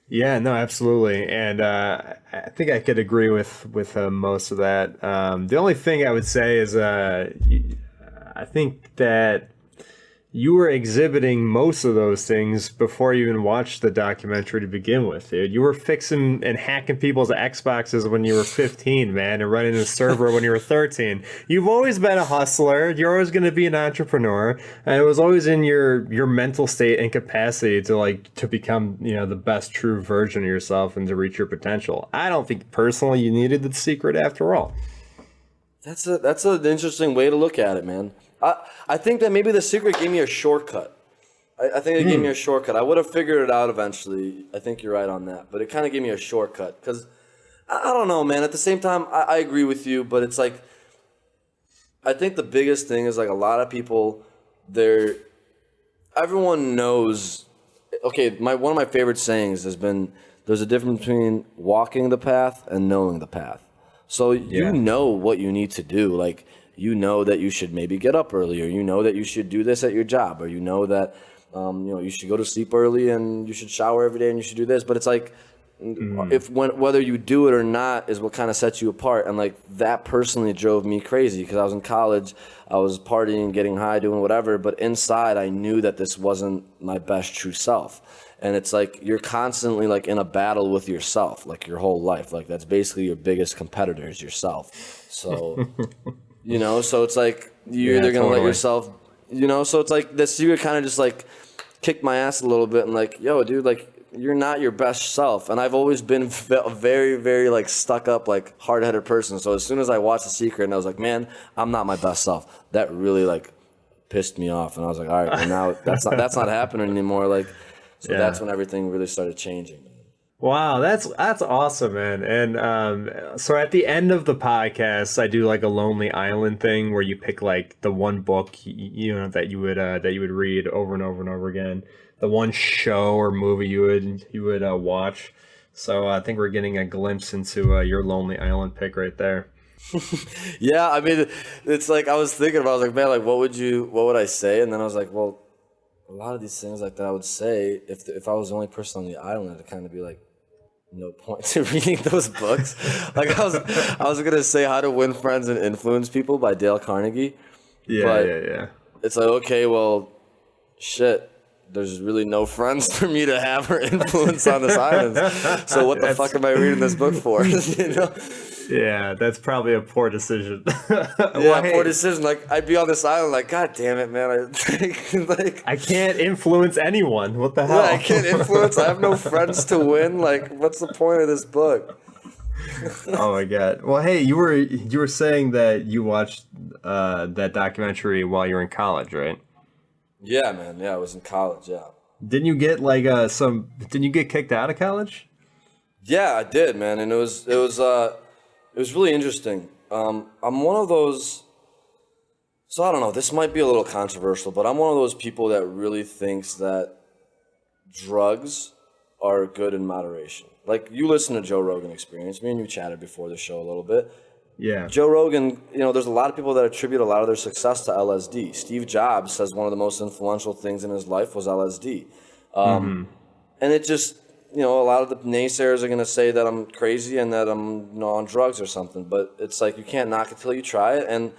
Yeah, no, absolutely, and I think I could agree with most of that. The only thing I would say is I think that you were exhibiting most of those things before you even watched the documentary to begin with, dude. You were fixing and hacking people's Xboxes when you were 15, man, and running a server when you were 13. You've always been a hustler. You're always going to be an entrepreneur, and it was always in your mental state and capacity to become, you know, the best true version of yourself and to reach your potential. I don't think personally you needed The Secret after all. That's an interesting way to look at it, man. I think that maybe The Secret gave me a shortcut. I think it gave me a shortcut. I would have figured it out eventually. I think you're right on that. But it kind of gave me a shortcut. Because I don't know, man. At the same time, I agree with you, but it's like, I think the biggest thing is like a lot of people, everyone knows. Okay, one of my favorite sayings has been, there's a difference between walking the path and knowing the path. So you know what you need to do. Like, you know that you should maybe get up earlier. You know that you should do this at your job, or you know that you should go to sleep early and you should shower every day and you should do this. But it's like, whether you do it or not is what kind of sets you apart. And like, that personally drove me crazy, because I was in college, I was partying, getting high, doing whatever, but inside I knew that this wasn't my best true self. And it's like, you're constantly like in a battle with yourself, like your whole life. Like, that's basically your biggest competitor is yourself. So, so it's like, you're either going to let yourself, so it's like this, you kind of just like kick my ass a little bit and like, yo, dude, like, you're not your best self. And I've always been a very, very like stuck up, like hard-headed person. So as soon as I watched The Secret and I was like, man, I'm not my best self, that really like pissed me off. And I was like, all right, well now that's not happening anymore. Like, so that's when everything really started changing. Wow, that's awesome, man. And so at the end of the podcast, I do like a Lonely Island thing where you pick like the one book that you would read over and over and over again, the one show or movie you would watch. So I think we're getting a glimpse into your Lonely Island pick right there. Yeah, I mean, it's like I was thinking about. I was like, man, like what would I say? And then I was like, well, a lot of these things like that I would say if I was the only person on the island, it'd kind of be like, no point to reading those books. Like I was gonna say How to Win Friends and Influence People by Dale Carnegie. Yeah. It's like, okay, well, shit. There's really no friends for me to have or influence on this island. So what the fuck am I reading this book for? Yeah, that's probably a poor decision. Poor decision. Like, I'd be on this island like, God damn it, man. I can't influence anyone. What the hell? I can't influence. I have no friends to win. Like, what's the point of this book? Oh my God. Well, hey, you were saying that you watched that documentary while you were in college, right? Yeah, man. Yeah, I was in college. Yeah. Didn't you get like didn't you get kicked out of college? Yeah, I did, man. And it was really interesting. I'm one of those. So I don't know. This might be a little controversial, but I'm one of those people that really thinks that drugs are good in moderation. Like, you listen to Joe Rogan Experience. Me and you chatted before the show a little bit. Yeah. Joe Rogan, there's a lot of people that attribute a lot of their success to LSD. Steve Jobs says one of the most influential things in his life was LSD. And it just, a lot of the naysayers are going to say that I'm crazy and that I'm on drugs or something. But it's like, you can't knock it till you try it. And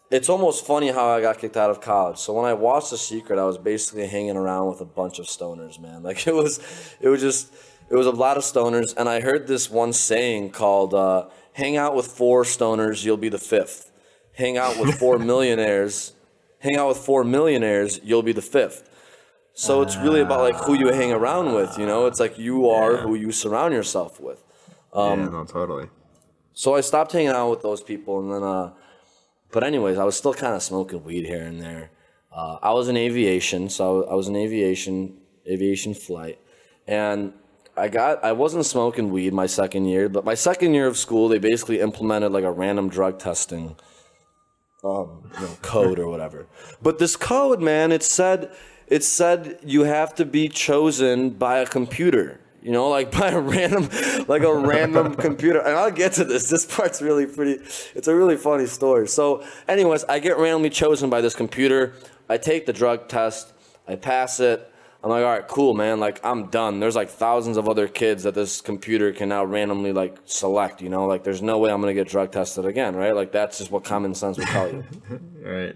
it's almost funny how I got kicked out of college. So when I watched The Secret, I was basically hanging around with a bunch of stoners, man. Like, it was a lot of stoners. And I heard this one saying called, hang out with 4 stoners, you'll be the 5th. Hang out with 4 millionaires, you'll be the 5th. So it's really about like who you hang around with, It's like you are who you surround yourself with. Totally. So I stopped hanging out with those people, and then, but anyways, I was still kind of smoking weed here and there. I was in aviation, so I was in aviation flight, and I wasn't smoking weed my second year, but my second year of school, they basically implemented like a random drug testing code or whatever. But this code, man, it said you have to be chosen by a computer, like by a random computer. And I'll get to this. This part's it's a really funny story. So anyways, I get randomly chosen by this computer. I take the drug test. I pass it. I'm like, all right, cool, man. Like, I'm done. There's like thousands of other kids that this computer can now randomly like select, Like, there's no way I'm going to get drug tested again, right? Like, that's just what common sense would tell you. Right.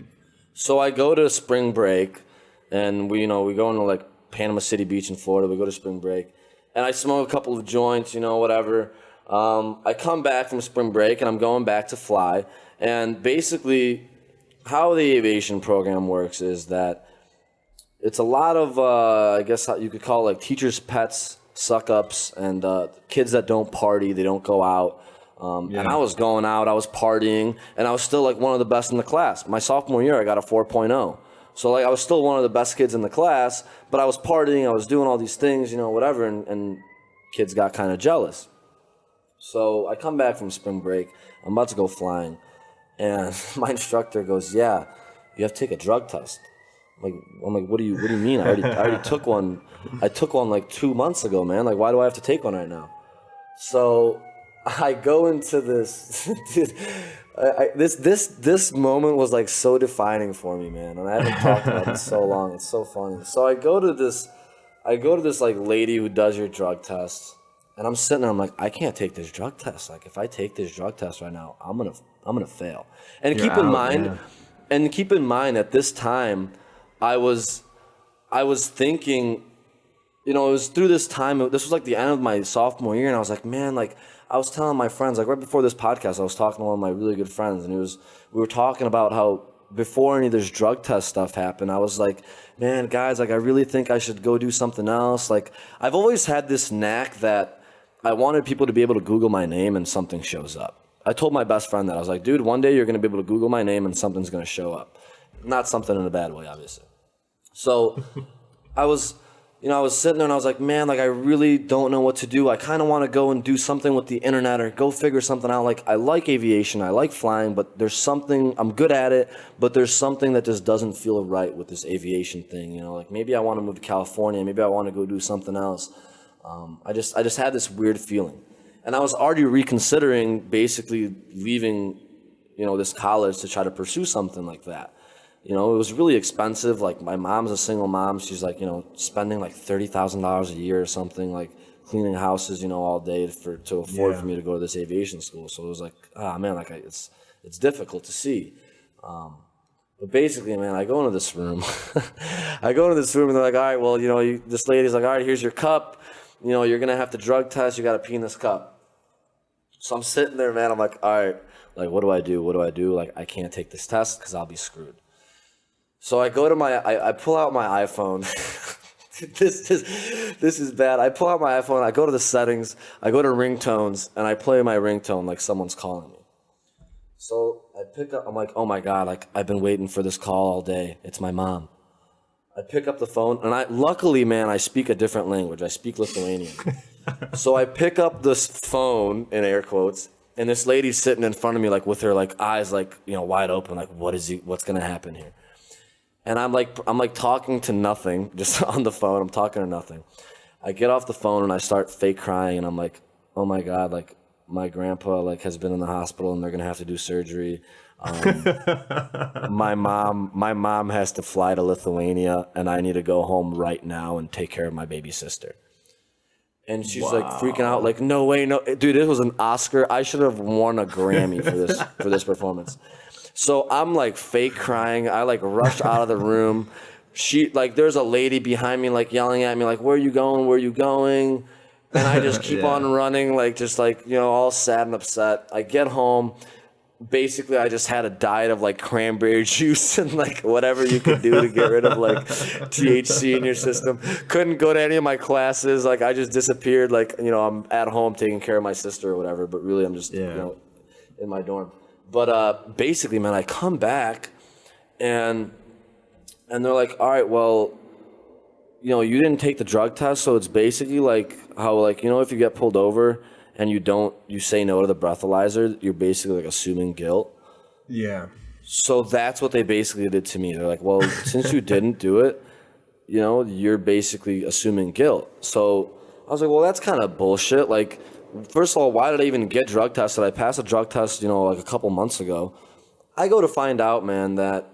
So I go to spring break, and we go into like Panama City Beach in Florida. We go to spring break, and I smoke a couple of joints, whatever. I come back from spring break, and I'm going back to fly. And basically, how the aviation program works is that it's a lot of, I guess you could call it like teachers' pets, suck-ups, and kids that don't party, they don't go out. And I was going out, I was partying, and I was still like one of the best in the class. My sophomore year, I got a 4.0. So like I was still one of the best kids in the class, but I was partying, I was doing all these things, whatever, and kids got kind of jealous. So I come back from spring break. I'm about to go flying. And my instructor goes, yeah, you have to take a drug test. I'm like, what do you mean? I already took one. I took one like 2 months ago, man. Like, why do I have to take one right now? So I go into this. This moment was like so defining for me, man. And I haven't talked about it in so long. It's so funny. So I go to this like lady who does your drug test, and I'm sitting there. I'm like, I can't take this drug test. Like, if I take this drug test right now, I'm gonna fail. And keep in mind, at this time, I was thinking, you know, it was through this time. This was like the end of my sophomore year, and I was like, man, like I was telling my friends, like right before this podcast, I was talking to one of my really good friends, and we were talking about how before any of this drug test stuff happened, I was like, man, guys, like I really think I should go do something else. Like I've always had this knack that I wanted people to be able to Google my name and something shows up. I told my best friend that. I was like, dude, one day you're going to be able to Google my name and something's going to show up. Not something in a bad way, obviously. So I was sitting there and I was like, man, like I really don't know what to do. I kind of want to go and do something with the internet or go figure something out. Like I like aviation, I like flying, but there's something, I'm good at it, but there's something that just doesn't feel right with this aviation thing. You know, like maybe I want to move to California, maybe I want to go do something else. I just had this weird feeling. And I was already reconsidering basically leaving, you know, this college to try to pursue something like that. You know, it was really expensive. Like my mom's a single mom. She's like, you know, spending like $30,000 a year or something, like cleaning houses, you know, all day to afford for me to go to this aviation school. So it was like, man, like it's difficult to see. But basically, man, I go into this room. And they're like, all right, well, you know, this lady's like, all right, here's your cup. You know, you're going to have to drug test. You got to pee in this cup. So I'm sitting there, man. I'm like, all right, like, what do I do? Like, I can't take this test because I'll be screwed. So I go to I pull out my iPhone. This is bad. I pull out my iPhone. I go to the settings. I go to ringtones, and I play my ringtone like someone's calling me. So I pick up. I'm like, oh my God! Like I've been waiting for this call all day. It's my mom. I pick up the phone, and luckily, man, I speak a different language. I speak Lithuanian. So I pick up this phone in air quotes, and this lady's sitting in front of me, like with her like eyes like, you know, wide open, like what's gonna happen here? And I'm like talking to nothing, just on the phone. I'm talking to nothing. I get off the phone and I start fake crying, and I'm like, oh my God, like my grandpa like has been in the hospital and they're gonna have to do surgery. My mom has to fly to Lithuania, and I need to go home right now and take care of my baby sister. And she's like freaking out, like, no way, no, dude, this was an Oscar. I should have won a Grammy for this performance. So I'm like fake crying. I like rush out of the room. There's a lady behind me like yelling at me like, where are you going? And I just keep on running, like just like, you know, all sad and upset. I get home. Basically, I just had a diet of like cranberry juice and like whatever you could do to get rid of like THC in your system. Couldn't go to any of my classes. Like I just disappeared. Like, you know, I'm at home taking care of my sister or whatever, but really I'm just, you know, in my dorm. But basically, man, I come back and they're like, all right, well, you know, you didn't take the drug test. So it's basically like how, like, you know, if you get pulled over and you say no to the breathalyzer, you're basically like assuming guilt. Yeah. So that's what they basically did to me. They're like, well, since you didn't do it, you know, you're basically assuming guilt. So I was like, well, that's kind of bullshit. Like, first of all, why did I even get drug tested? I passed a drug test, you know, like a couple months ago. I go to find out, man, that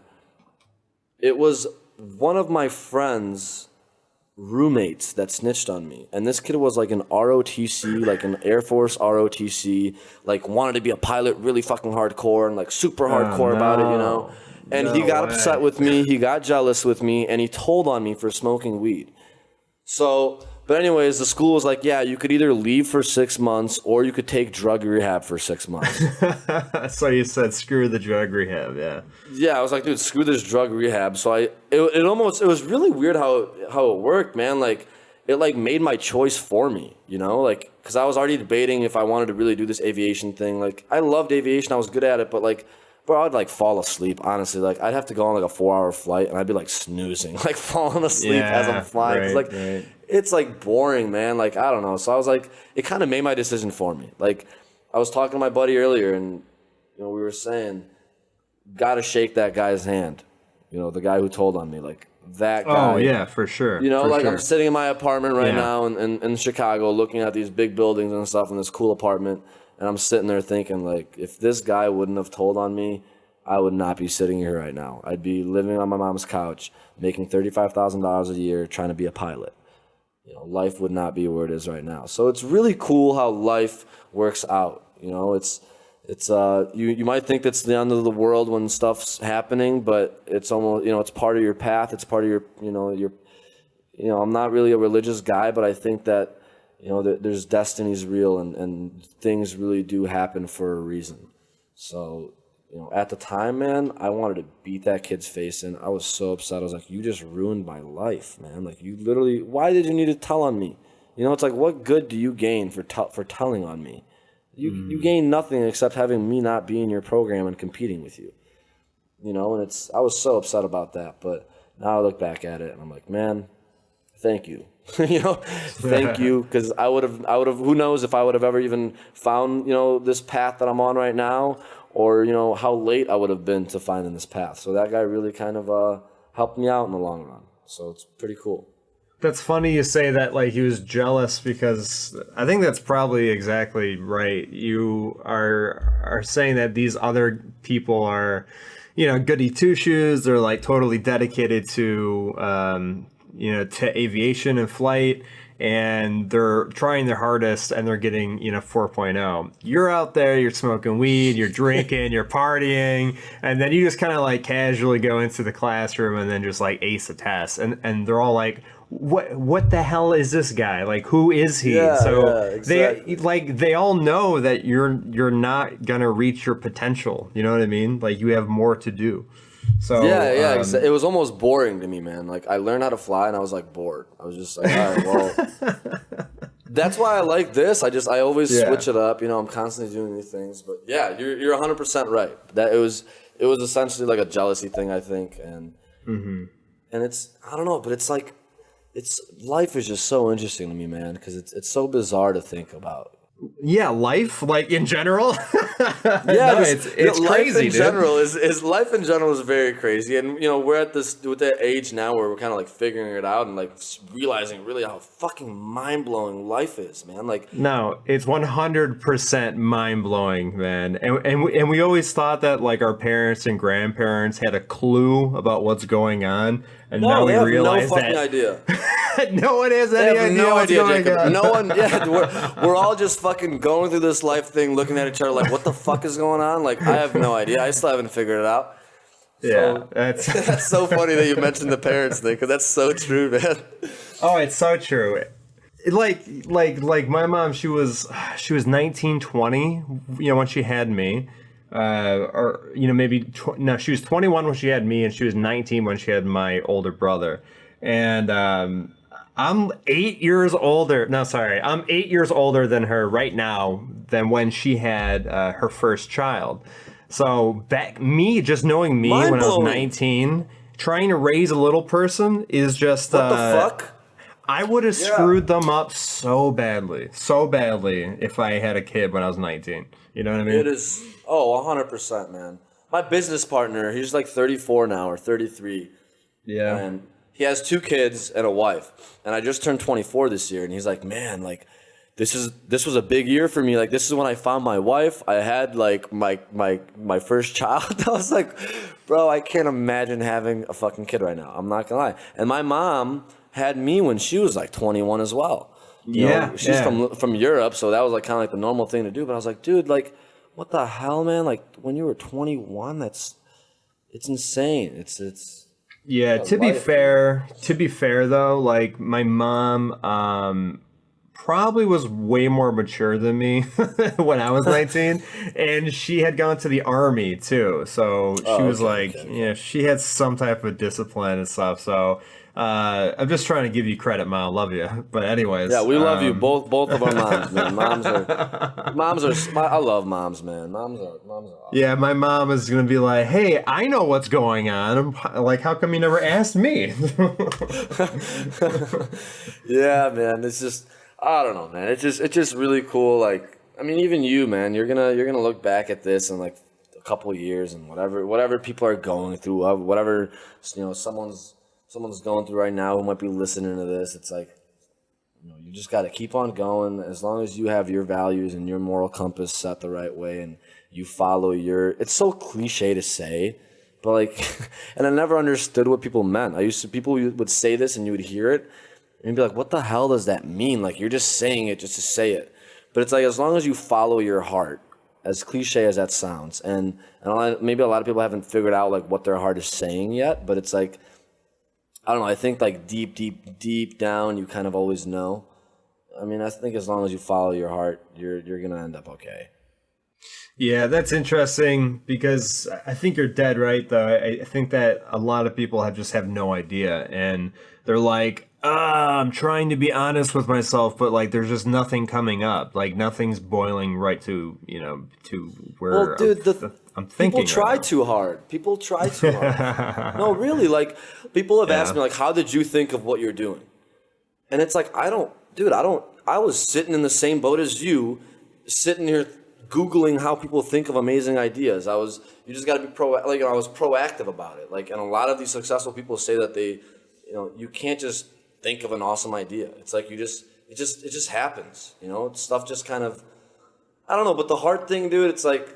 it was one of my friends' roommates that snitched on me. And this kid was like an ROTC, like an Air Force ROTC, like wanted to be a pilot really fucking hardcore and like super hardcore about it, you know? And he got upset with me, he got jealous with me, and he told on me for smoking weed. So, but anyways, the school was like, yeah, you could either leave for 6 months or you could take drug rehab for 6 months. So you said, screw the drug rehab, yeah. Yeah, I was like, dude, screw this drug rehab. So it was really weird how it worked, man. Like, it like made my choice for me, you know? Like, because I was already debating if I wanted to really do this aviation thing. Like, I loved aviation, I was good at it, but like, bro, I'd like fall asleep, honestly. Like, I'd have to go on like a 4-hour flight and I'd be like snoozing, like falling asleep as I'm flying. Right, like, right. it's like boring, man. Like, I don't know. So I was like, it kind of made my decision for me. Like, I was talking to my buddy earlier, and we were saying, gotta shake that guy's hand. The guy who told on me, like that guy. Oh yeah, for sure. I'm sitting in my apartment right now in Chicago, looking at these big buildings and stuff in this cool apartment, and I'm sitting there thinking, like, if this guy wouldn't have told on me, I would not be sitting here right now. I'd be living on my mom's couch, making $35,000 a year, trying to be a pilot. Life would not be where it is right now. So it's really cool how life works out. It's you might think it's the end of the world when stuff's happening, but it's almost, it's part of your path. It's part of your, I'm not really a religious guy, but I think that, there's destiny's real and things really do happen for a reason. So, at the time, man, I wanted to beat that kid's face in. I was so upset. I was like, you just ruined my life, man. Like, you literally, why did you need to tell on me? It's like, what good do you gain for telling on me? You gain nothing except having me not be in your program and competing with you. And I was so upset about that. But now I look back at it and I'm like, man, thank you. Thank you. Because I would have, who knows if I would have ever even found, this path that I'm on right now, or, how late I would have been to finding this path. So that guy really kind of helped me out in the long run. So it's pretty cool. That's funny you say that, like he was jealous, because I think that's probably exactly right. You are saying that these other people are, goody two-shoes. They're like totally dedicated to, to aviation and flight, and they're trying their hardest and they're getting, 4.0. You're out there, you're smoking weed, you're drinking, you're partying, and then you just kind of like casually go into the classroom and then just like ace a test. And they're all like, what the hell is this guy? Like, who is he? Exactly. they all know that you're not gonna reach your potential. You know what I mean? Like, you have more to do. So it was almost boring to me, man. Like, I learned how to fly and I was like bored. I was just like, all right, well, that's why I like this. I always switch it up. I'm constantly doing new things. But yeah, you're 100% right. That it was essentially like a jealousy thing, I think, and it's, I don't know, but it's like, life is just so interesting to me, man, because it's so bizarre to think about. Yeah, life, like, in general. It's life crazy. Life in general is very crazy, and we're at that age now where we're kind of like figuring it out and like realizing really how fucking mind blowing life is, man. Like, no, it's 100% mind blowing, man. And we always thought that like our parents and grandparents had a clue about what's going on, and now we realize no fucking idea. No one has any idea what's going on. No one. Yeah, we're all just fucking going through this life thing, looking at each other like, what the fuck is going on? Like, I have no idea. I still haven't figured it out. Yeah, that's so funny that you mentioned the parents thing, because that's so true, man. Oh, it's so true. Like my mom, she was 19, 20, when she had me. She was 21 when she had me, and she was 19 when she had my older brother. And I'm 8 years older. No, sorry. I'm 8 years older than her right now than when she had her first child. So just knowing me when I was 19, trying to raise a little person is just... What the fuck? I would have screwed them up so badly if I had a kid when I was 19. You know what I mean? It is... Oh, 100%, man. My business partner, he's like 34 now, or 33. Yeah. And he has 2 kids and a wife. And I just turned 24 this year, and he's like, man, like, this was a big year for me. Like, this is when I found my wife. I had like my first child. I was like, bro, I can't imagine having a fucking kid right now. I'm not gonna lie. And my mom had me when she was like 21 as well. She's from Europe, so that was like kind of like the normal thing to do. But I was like, dude, like, what the hell, man? Like, when you were 21, it's insane. It's yeah. To be fair though, like, my mom probably was way more mature than me when I was 19, and she had gone to the army too. So she was she had some type of discipline and stuff. So I'm just trying to give you credit, Mom. Love you. But anyways, yeah, we love you both of our moms, man. Moms are. I love moms, man. Moms are awesome. Yeah, my mom is gonna be like, "Hey, I know what's going on. I'm like, how come you never asked me?" Yeah, man. It's just, I don't know, man. It's just really cool. Like, I mean, even you, man. You're gonna look back at this in like a couple of years and whatever people are going through, whatever someone's going through right now who might be listening to this. It's like, you just got to keep on going. As long as you have your values and your moral compass set the right way, and you follow it's so cliche to say, but like, and I never understood what people meant. People would say this and you would hear it and you'd be like, what the hell does that mean? Like, you're just saying it just to say it. But it's like, as long as you follow your heart, as cliche as that sounds, and maybe a lot of people haven't figured out like what their heart is saying yet, but it's like, I don't know. I think like deep down, you kind of always know. I mean, I think as long as you follow your heart, you're gonna end up okay. Yeah, that's interesting because I think you're dead right, though. I think that a lot of people have no idea, and they're like, I'm trying to be honest with myself, but like there's just nothing coming up. Like nothing's boiling right to where. Well, dude, I'm thinking. People try too hard. People try too hard. No, really. Like, people have asked me, like, how did you think of what you're doing? And it's like, I was sitting in the same boat as you, sitting here Googling how people think of amazing ideas. You just got to be I was proactive about it. Like, and a lot of these successful people say that you can't just think of an awesome idea. It's like, it just happens. Stuff just kind of, I don't know. But the hard thing, dude, it's like,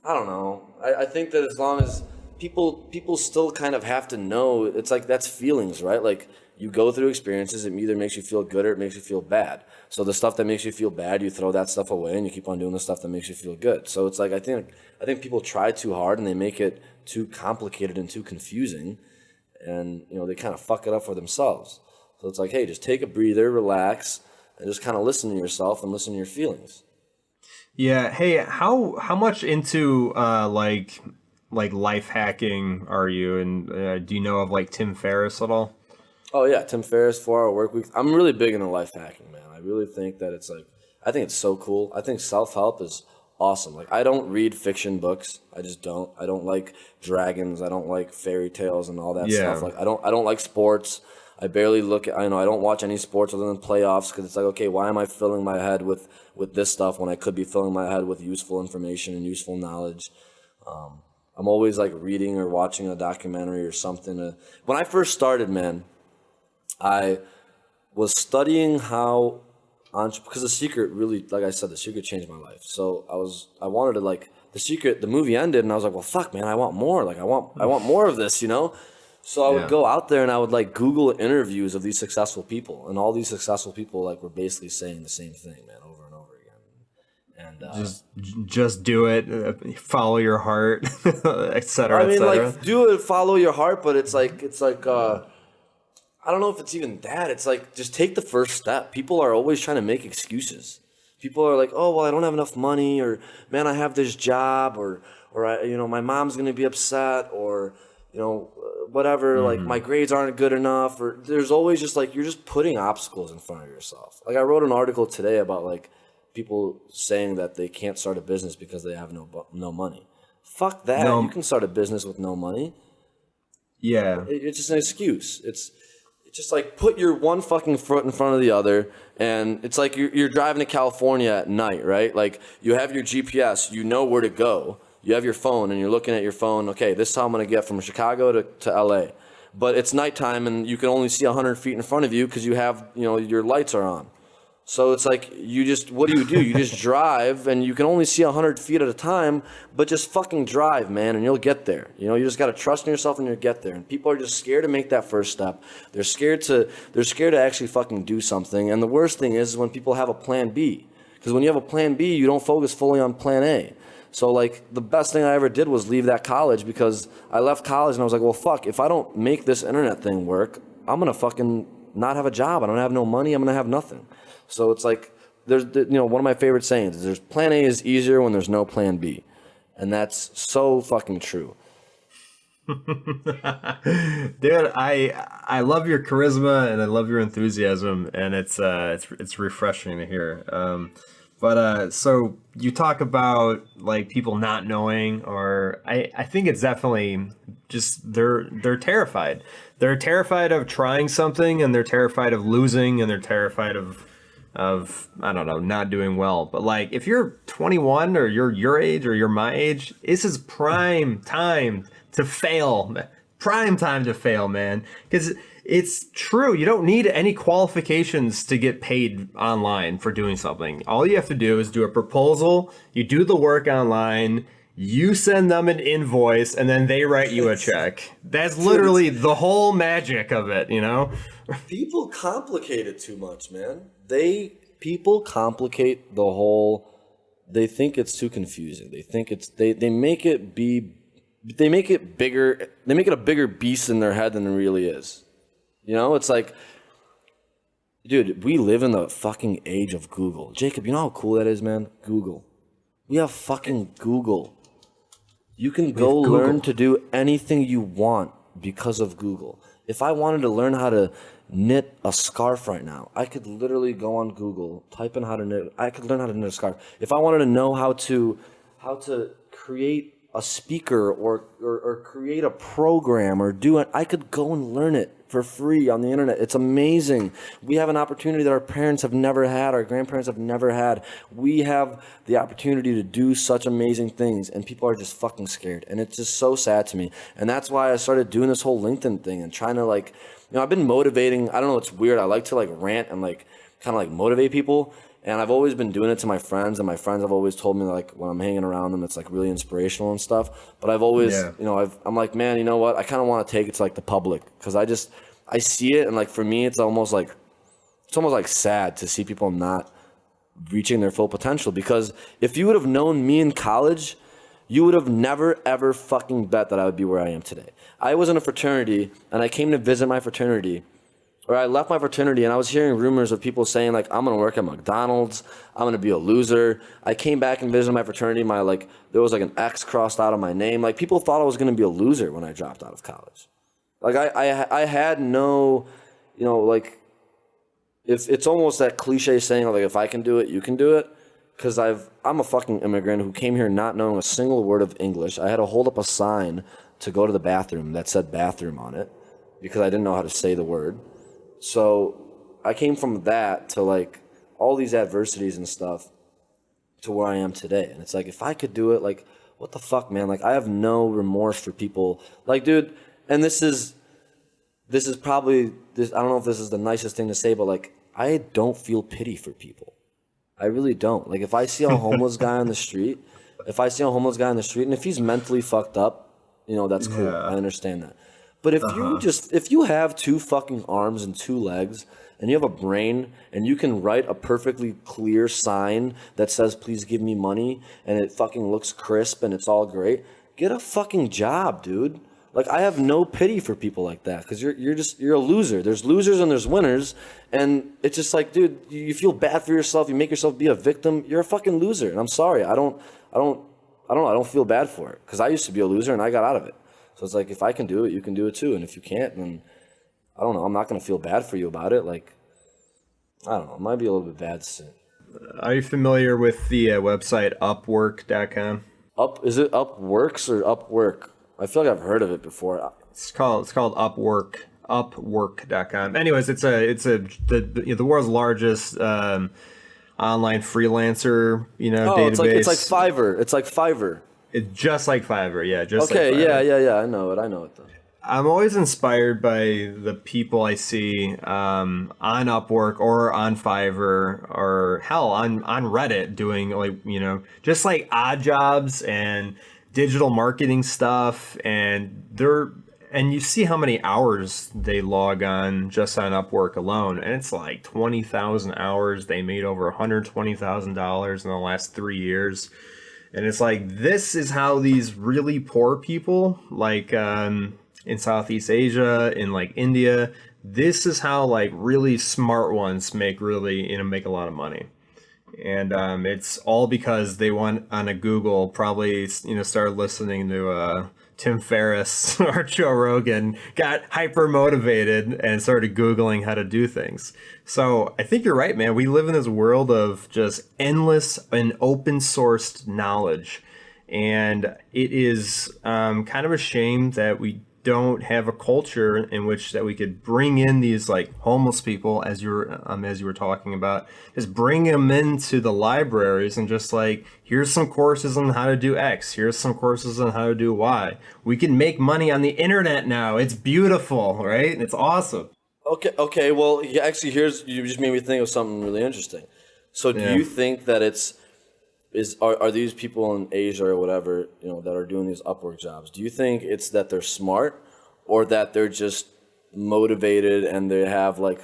I don't know. I think that as long as people still kind of have to know, it's like that's feelings, right? Like, you go through experiences, it either makes you feel good or it makes you feel bad. So the stuff that makes you feel bad, you throw that stuff away and you keep on doing the stuff that makes you feel good. So it's like, I think people try too hard and they make it too complicated and too confusing, and they kind of fuck it up for themselves. So it's like, hey, just take a breather, relax, and just kind of listen to yourself and listen to your feelings. Yeah. Hey, how much into like life hacking are you? And do you know of like Tim Ferriss at all? Oh yeah, Tim Ferriss, 4-Hour Workweek. I'm really big into life hacking, man. I really think that it's like, I think it's so cool. I think self-help is awesome. Like, I don't read fiction books. I just don't. I don't like dragons. I don't like fairy tales and all that stuff. Like, I don't like sports. I barely look at, I don't watch any sports other than playoffs, because it's like, okay, why am I filling my head with this stuff when I could be filling my head with useful information and useful knowledge? I'm always like reading or watching a documentary or something. When I first started, man, I was studying how, because The Secret really, like I said, The Secret changed my life. So I wanted to, like, The Secret, the movie ended, and I was like, well, fuck, man, I want more. Like, I want more of this, So I would go out there and I would like Google interviews of these successful people, and all these successful people like were basically saying the same thing, man, over and over again. And just do it, follow your heart, etc. I mean, like, do it, follow your heart, but it's like I don't know if it's even that. It's like, just take the first step. People are always trying to make excuses. People are like, oh, well, I don't have enough money, or man, I have this job, or my mom's gonna be upset, or whatever, like my grades aren't good enough, or there's always just like, you're just putting obstacles in front of yourself. Like, I wrote an article today about like people saying that they can't start a business because they have no money. Fuck that. No. You can start a business with no money. Yeah. It's just an excuse. It's just like, put your one fucking foot in front of the other, and it's like you're driving to California at night, right? Like, you have your GPS, you know where to go. You have your phone and you're looking at your phone. Okay, this is how I'm going to get from Chicago to LA. But it's nighttime and you can only see 100 feet in front of you because you have, your lights are on. So it's like, what do? You just drive, and you can only see 100 feet at a time, but just fucking drive, man, and you'll get there. You just got to trust in yourself and you'll get there. And people are just scared to make that first step. They're scared to actually fucking do something. And the worst thing is when people have a plan B. Because when you have a plan B, you don't focus fully on plan A. So, like, the best thing I ever did was leave that college, because I left college and I was like, well, fuck, if I don't make this internet thing work, I'm going to fucking not have a job. I don't have no money. I'm going to have nothing. So it's like, one of my favorite sayings is there's plan A is easier when there's no plan B. And that's so fucking true. Dude, I love your charisma and I love your enthusiasm, and it's refreshing to hear. So you talk about like people not knowing, or I think it's definitely just they're terrified. They're terrified of trying something, and they're terrified of losing, and they're terrified of I don't know, not doing well. But like if you're 21 or you're your age or you're my age, this is prime time to fail. Prime time to fail, man. Because it's true. You don't need any qualifications to get paid online for doing something. All you have to do is do a proposal. You do the work online. You send them an invoice, and then they write you a check. That's literally the whole magic of it, you know? People complicate it too much, man. People complicate the whole. They think it's too confusing. They think it's they make it be. They make it bigger. They make it a bigger beast in their head than it really is. You know, it's like, dude, we live in the fucking age of Google. Jacob, you know how cool that is, man? Google. We have fucking Google. You can go learn to do anything you want because of Google. If I wanted to learn how to knit a scarf right now, I could literally go on Google, type in how to knit. I could learn how to knit a scarf. If I wanted to know how to create a speaker or create a program or do it, I could go and learn it for free on the internet. It's amazing. We have an opportunity that our parents have never had, our grandparents have never had. We have the opportunity to do such amazing things, and people are just fucking scared. And it's just so sad to me. And that's why I started doing this whole LinkedIn thing and trying to like, I've been motivating. I don't know, it's weird. I like to like rant and like kind of like motivate people. And I've always been doing it to my friends, and my friends have always told me like when I'm hanging around them, it's like really inspirational and stuff. But I've always, I'm like, man, you know what? I kind of want to take it to like the public, because I see it, and like for me, it's almost like sad to see people not reaching their full potential. Because if you would have known me in college, you would have never ever fucking bet that I would be where I am today. I was in a fraternity, and I came to visit my fraternity. Or I left my fraternity, and I was hearing rumors of people saying, like, I'm going to work at McDonald's. I'm going to be a loser. I came back and visited my fraternity. There was, like, an X crossed out of my name. Like, people thought I was going to be a loser when I dropped out of college. Like, I had no, like, if it's almost that cliche saying, like, if I can do it, you can do it. Because I'm a fucking immigrant who came here not knowing a single word of English. I had to hold up a sign to go to the bathroom that said bathroom on it because I didn't know how to say the word. So I came from that to like all these adversities and stuff to where I am today. And it's like, if I could do it, like, what the fuck, man? Like, I have no remorse for people. Like, dude, and this is probably, I don't know if this is the nicest thing to say, but like, I don't feel pity for people. I really don't. Like, if I see a homeless guy on the street, and if he's mentally fucked up, that's cool. Yeah. I understand that. But if you have two fucking arms and two legs, and you have a brain, and you can write a perfectly clear sign that says, please give me money, and it fucking looks crisp and it's all great, get a fucking job, dude. Like, I have no pity for people like that, because you're a loser. There's losers and there's winners, and it's just like, dude, you feel bad for yourself, you make yourself be a victim, you're a fucking loser. And I'm sorry, I don't feel bad for it, because I used to be a loser and I got out of it. So it's like, if I can do it, you can do it too. And if you can't, then I don't know. I'm not going to feel bad for you about it. Like, I don't know. It might be a little bit bad. Are you familiar with the website Upwork.com? Is it Upworks or Upwork? I feel like I've heard of it before. It's called Upwork. Upwork.com. Anyways, it's the world's largest online freelancer database. It's like Fiverr. It's just like Fiverr, yeah. Yeah. I know it though. I'm always inspired by the people I see on Upwork or on Fiverr or hell on Reddit doing just like odd jobs and digital marketing stuff, and you see how many hours they log on just on Upwork alone, and it's like 20,000 hours. They made over $120,000 in the last 3 years. And it's like, this is how these really poor people, like in Southeast Asia, in like India, this is how like really smart ones make make a lot of money. And it's all because they went on a Google, probably, started listening to Tim Ferriss or Joe Rogan, got hyper motivated and started Googling how to do things. So I think you're right, man. We live in this world of just endless and open sourced knowledge. And it is kind of a shame that we don't have a culture in which that we could bring in these like homeless people, as you were talking about, just bring them into the libraries and just like, here's some courses on how to do X, here's some courses on how to do Y. We can make money on the internet now. It's beautiful, right? It's awesome. Okay. Well, actually, you just made me think of something really interesting. So, do you think that are these people in Asia or whatever, that are doing these Upwork jobs? Do you think it's that they're smart, or that they're just motivated and they have like,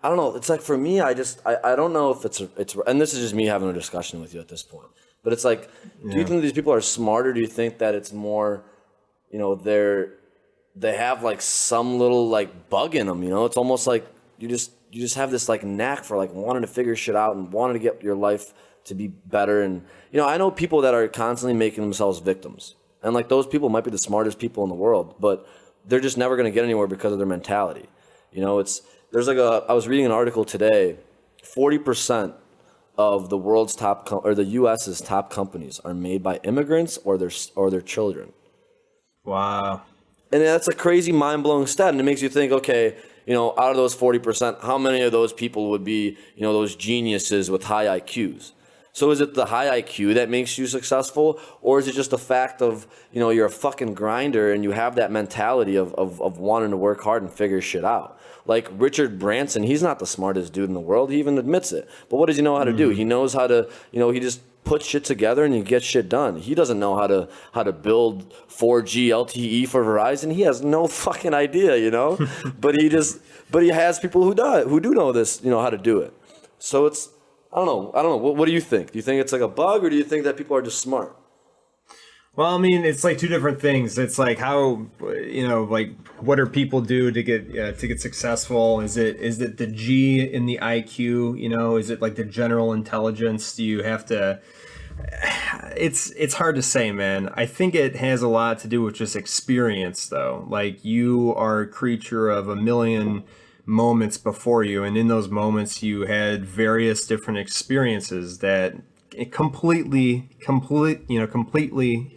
I don't know. It's like, for me, I don't know if it's and this is just me having a discussion with you at this point. But it's like, do you think these people are smart, or do you think that it's more, they have like some little like bug in them? It's almost like you just have this like knack for like wanting to figure shit out and wanting to get your life to be better. And I know people that are constantly making themselves victims, and like those people might be the smartest people in the world, but they're just never going to get anywhere because of their mentality. There's like I was reading an article today, 40% of the world's or the US's top companies are made by immigrants or their children. Wow. And that's a crazy, mind-blowing stat, and it makes you think, okay, out of those 40%, how many of those people would be, those geniuses with high IQs? So is it the high IQ that makes you successful, or is it just the fact of, you're a fucking grinder and you have that mentality of wanting to work hard and figure shit out? Like Richard Branson, he's not the smartest dude in the world. He even admits it. But what does he know how to do? He knows how to, he just puts shit together and he gets shit done. He doesn't know how to build 4G LTE for Verizon. He has no fucking idea, but he has people who do know this, how to do it. So it's, I don't know. What do you think? Do you think it's like a bug, or do you think that people are just smart? Well, I mean, it's like two different things. It's like how, like what do people do to get successful? Is it the G in the IQ? Is it like the general intelligence? Do you have to? It's hard to say, man. I think it has a lot to do with just experience, though. Like, you are a creature of a million moments before you, and in those moments you had various different experiences that it completely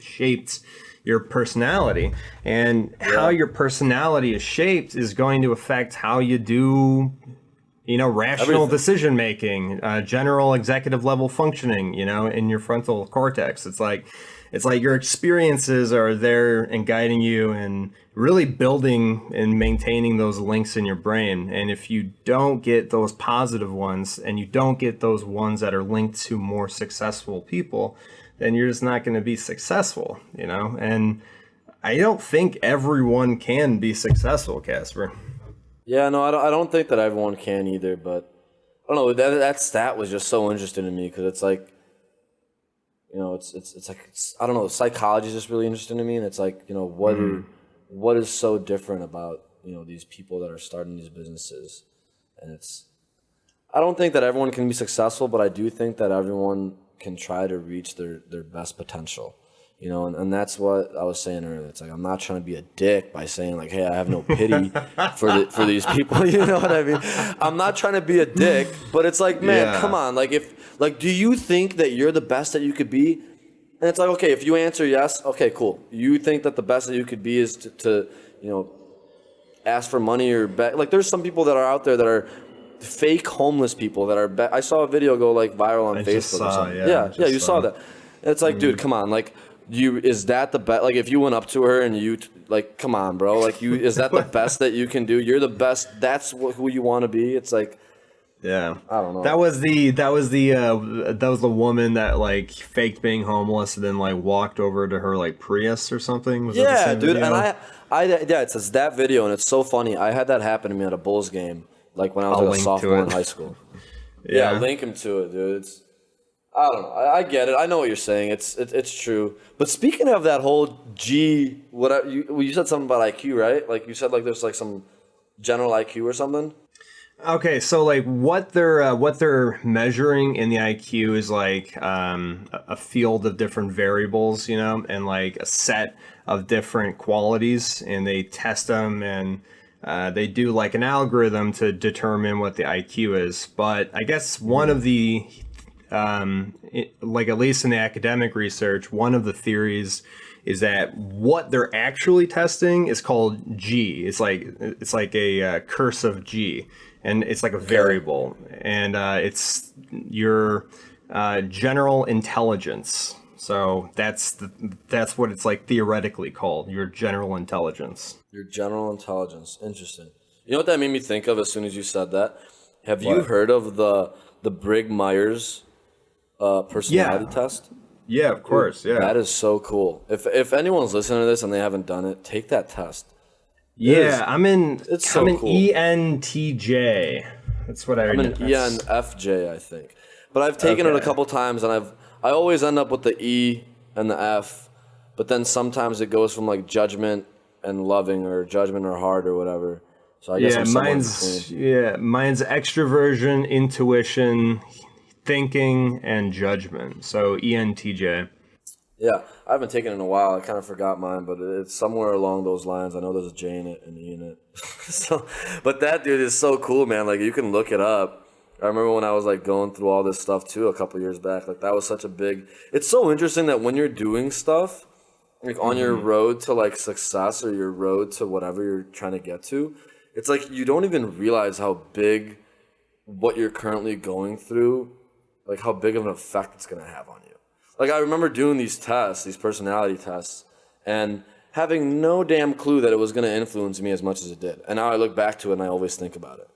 shaped your personality. And how your personality is shaped is going to affect how you do rational decision making, general executive level functioning, in your frontal cortex. It's like your experiences are there and guiding you and really building and maintaining those links in your brain. And if you don't get those positive ones, and you don't get those ones that are linked to more successful people, then you're just not going to be successful, And I don't think everyone can be successful, Kaspar. Yeah, no, I don't think that everyone can either, but I don't know, that stat was just so interesting to me, because it's like, it's like, I don't know, psychology is just really interesting to me, and it's like, what is so different about, these people that are starting these businesses? And I don't think that everyone can be successful, but I do think that everyone can try to reach their best potential. And that's what I was saying earlier. It's like, I'm not trying to be a dick by saying like, hey, I have no pity for these people. You know what I mean? I'm not trying to be a dick, but it's like, man, come on. Like, do you think that you're the best that you could be? And it's like, okay, if you answer yes, okay, cool. You think that the best that you could be is to ask for money or beg. Like, there's some people that are out there that are fake homeless people that are. I saw a video go like viral on Facebook or something. Yeah, you saw that. And it's like, dude, come on, like. Is that the best? Like, if you went up to her and you like, come on, bro, like, is that the best that you can do? You're the best. That's who you want to be. It's like, yeah, I don't know. That was the woman that like faked being homeless and then like walked over to her like Prius or something. Was that the same dude. video? And it says that video, and it's so funny. I had that happen to me at a Bulls game, like when I was a sophomore in high school. Yeah, link him to it, dude. I don't know. I get it. I know what you're saying. It's true. But speaking of that whole G, whatever you said something about IQ, right? Like you said, like there's like some general IQ or something. Okay, so like what they're measuring in the IQ is like a field of different variables, you know, and like a set of different qualities, and they test them, and they do like an algorithm to determine what the IQ is. But I guess one of the like at least in the academic research, one of the theories is that what they're actually testing is called G. It's like a cursive G, and it's like a variable, and it's your general intelligence. So that's what it's like theoretically called, your general intelligence. Your general intelligence. Interesting. You know what that made me think of as soon as you said that? Have you heard of the Briggs-Myers personality test? Yeah, of course. Yeah, that is so cool. If anyone's listening to this and they haven't done it, take that test. I'm in cool. ENTJ. That's what I'm an ENFJ, I think. But I've taken it a couple times, and I always end up with the E and the F, but then sometimes it goes from like judgment and loving, or judgment or heart, or whatever. So I guess I'm somewhere in between. Mine's extroversion, intuition, thinking, and judgment. So ENTJ. Yeah, I haven't taken it in a while. I kind of forgot mine, but it's somewhere along those lines. I know there's a J in it and E in it. But that dude is so cool, man. Like, you can look it up. I remember when I was like going through all this stuff too a couple years back. Like, that was such a big. It's so interesting that when you're doing stuff, like on your road to like success, or your road to whatever you're trying to get to, it's like you don't even realize how big what you're currently going through, like how big of an effect it's gonna have on you. Like, I remember doing these tests, these personality tests, and having no damn clue that it was gonna influence me as much as it did. And now I look back to it and I always think about it.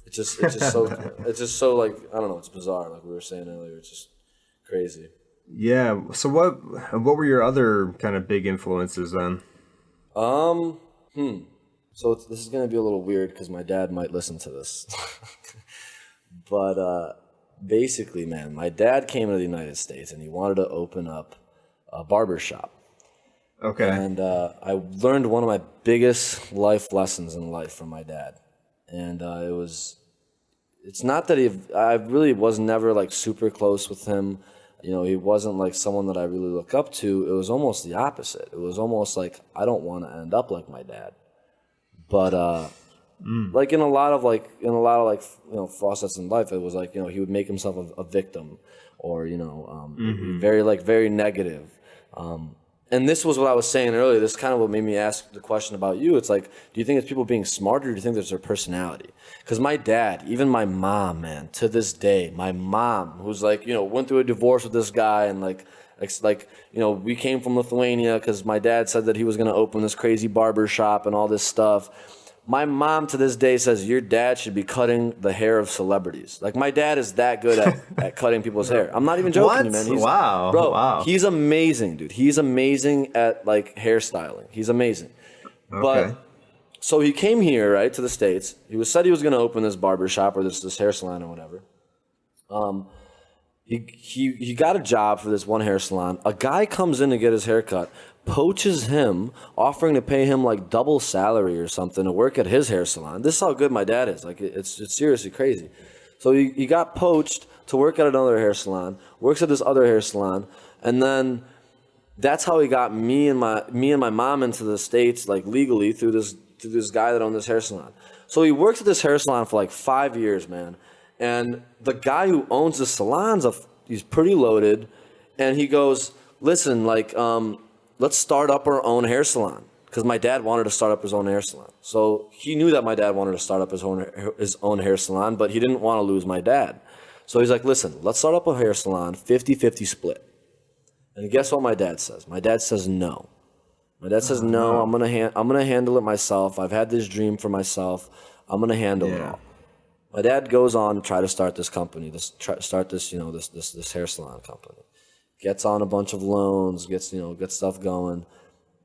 It's just so like, I don't know, it's bizarre. Like we were saying earlier, it's just crazy. Yeah. So what were your other kind of big influences then? So this is gonna be a little weird because my dad might listen to this, but basically, man, my dad came to the United States and he wanted to open up a barber shop. Okay. And I learned one of my biggest life lessons in life from my dad, and it's not that I really was never like super close with him. You know, he wasn't like someone that I really look up to. It was almost the opposite. It was almost like I don't want to end up like my dad. But like in a lot of facets in life, it was like, you know, he would make himself a victim, or very negative. And this was what I was saying earlier. This is kind of what made me ask the question about you. It's like, do you think it's people being smarter, or do you think there's their personality? Because my dad, even my mom, man, to this day, my mom, who's like, you know, went through a divorce with this guy, and like you know, we came from Lithuania because my dad said that he was going to open this crazy barber shop and all this stuff. My mom to this day says your dad should be cutting the hair of celebrities. Like, my dad is that good at cutting people's hair. I'm not even joking, man. Wow. He's amazing, dude. He's amazing at like hairstyling. He's amazing. Okay. But so he came here, right, to the States. He said he was going to open this barber shop or this hair salon or whatever. He got a job for this one hair salon. A guy comes in to get his hair cut, poaches him, offering to pay him like double salary or something to work at his hair salon. This is how good my dad is. Like, it's seriously crazy. So he got poached to work at another hair salon, works at this other hair salon, and then that's how he got me and my mom into the States, like legally, through this guy that owned this hair salon. So he works at this hair salon for like 5 years, man. And the guy who owns the salon's he's pretty loaded, and he goes, listen, like, let's start up our own hair salon, because my dad wanted to start up his own hair salon. So he knew that my dad wanted to start up his own hair salon, but he didn't want to lose my dad. So he's like, listen, let's start up a hair salon, 50-50 split. And guess what my dad says? My dad says no. My dad says, no, I'm gonna handle it myself. I've had this dream for myself. I'm gonna handle it all. My dad goes on to try to start this company, this hair salon company. Gets on a bunch of loans, gets stuff going,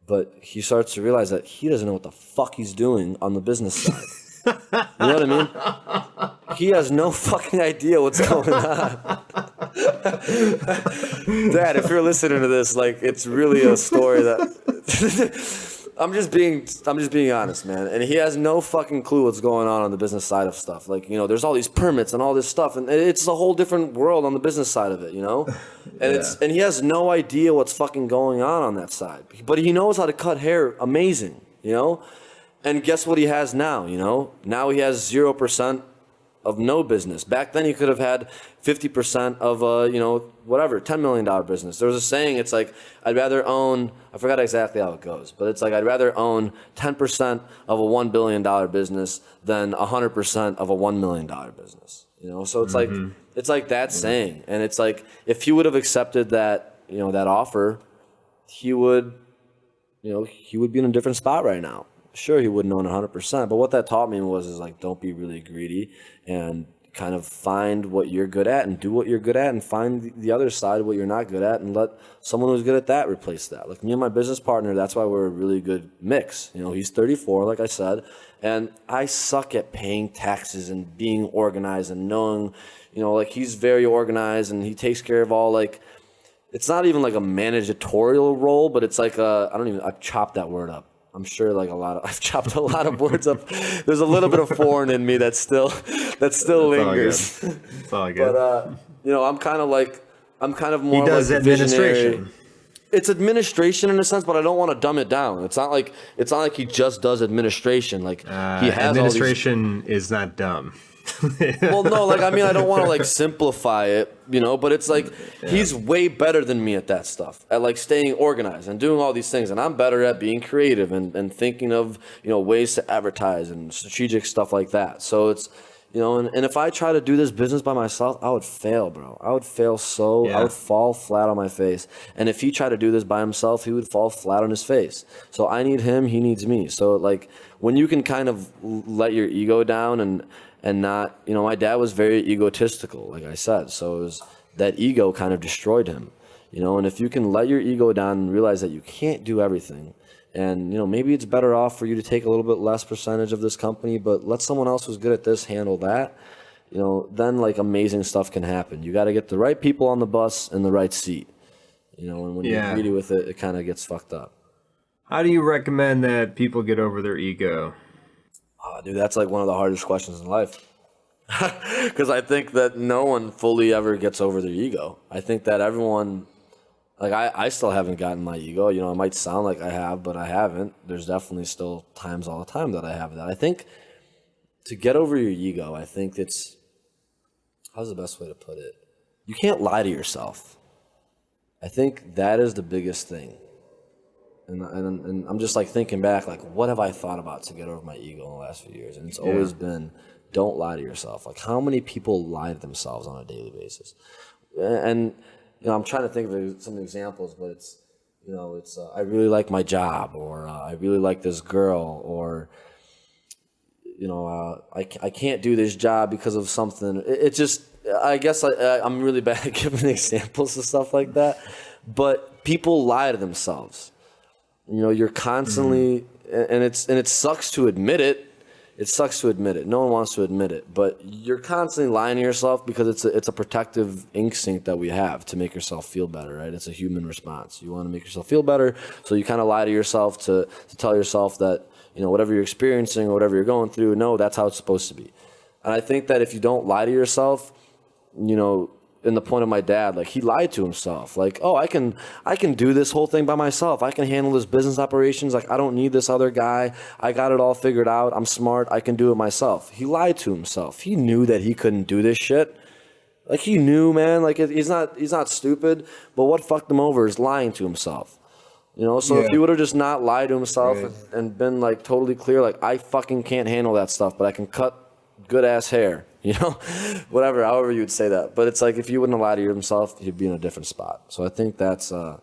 but he starts to realize that he doesn't know what the fuck he's doing on the business side. You know what I mean? He has no fucking idea what's going on. Dad, if you're listening to this, like, it's really a story that I'm just being honest, man. And he has no fucking clue what's going on the business side of stuff. Like, there's all these permits and all this stuff, and it's a whole different world on the business side of it, And and he has no idea what's fucking going on that side. But he knows how to cut hair amazing, And guess what he has now, Now he has 0% of no business. Back then, he could have had 50% of whatever, $10 million business. There was a saying, it's like, I'd rather own, I forgot exactly how it goes, but it's like, I'd rather own 10% of a $1 billion business than 100% of a $1 million business. So it's like that saying. And it's like, if he would have accepted that, that offer, he would be in a different spot right now. Sure, he wouldn't own 100%, but what that taught me is like, don't be really greedy and kind of find what you're good at and do what you're good at and find the other side of what you're not good at and let someone who's good at that replace that. Like me and my business partner, that's why we're a really good mix. He's 34, like I said, and I suck at paying taxes and being organized and knowing, like he's very organized and he takes care of all like, it's not even like a managerial role, but it's like I've chopped that word up. I'm sure I've chopped a lot of words up. There's a little bit of foreign in me that still lingers. It's all good. But, I'm kind of more he does like administration. Visionary. It's administration in a sense, but I don't want to dumb it down. It's not like he just does administration. Like he has administration is not dumb. Well, no, I don't want to simplify it, but it's like he's way better than me at that stuff, at staying organized and doing all these things. And I'm better at being creative and thinking of, ways to advertise and strategic stuff like that. So it's, and if I try to do this business by myself, I would fail, bro. I would fail I would fall flat on my face. And if he tried to do this by himself, he would fall flat on his face. So I need him, he needs me. So when you can kind of let your ego down and not, my dad was very egotistical, like I said. So that ego kind of destroyed him, and if you can let your ego down and realize that you can't do everything, and, maybe it's better off for you to take a little bit less percentage of this company, but let someone else who's good at this handle that, then amazing stuff can happen. You got to get the right people on the bus in the right seat, and when you're greedy with it, it kind of gets fucked up. How do you recommend that people get over their ego? Oh, dude, that's one of the hardest questions in life. Because I think that no one fully ever gets over their ego. I think that everyone, I still haven't gotten my ego. It might sound like I have, but I haven't. There's definitely still times all the time that I have that. I think to get over your ego, I think how's the best way to put it? You can't lie to yourself. I think that is the biggest thing. And I'm just thinking back, what have I thought about to get over my ego in the last few years? And it's always been, don't lie to yourself. How many people lie to themselves on a daily basis? And I'm trying to think of some examples, but it's I really like my job, or I really like this girl, or I can't do this job because of something. It just, I guess I'm really bad at giving examples of stuff like that. But people lie to themselves. You're constantly, and it sucks to admit it. It sucks to admit it. No one wants to admit it, but you're constantly lying to yourself because it's a protective instinct that we have to make yourself feel better, right? It's a human response. You want to make yourself feel better, so you kind of lie to yourself to tell yourself that, whatever you're experiencing or whatever you're going through, no, that's how it's supposed to be. And I think that if you don't lie to yourself, in the point of my dad, he lied to himself. I can do this whole thing by myself. I can handle this business operations. I don't need this other guy. I got it all figured out. I'm smart. I can do it myself. He lied to himself. He knew that he couldn't do this shit. He knew, man. He's not stupid. But what fucked him over is lying to himself. If he would have just not lied to himself and been totally clear, I fucking can't handle that stuff, but I can cut good ass hair. Whatever, however you would say that. But it's if you wouldn't have lied to himself, he'd be in a different spot. So I think that's, I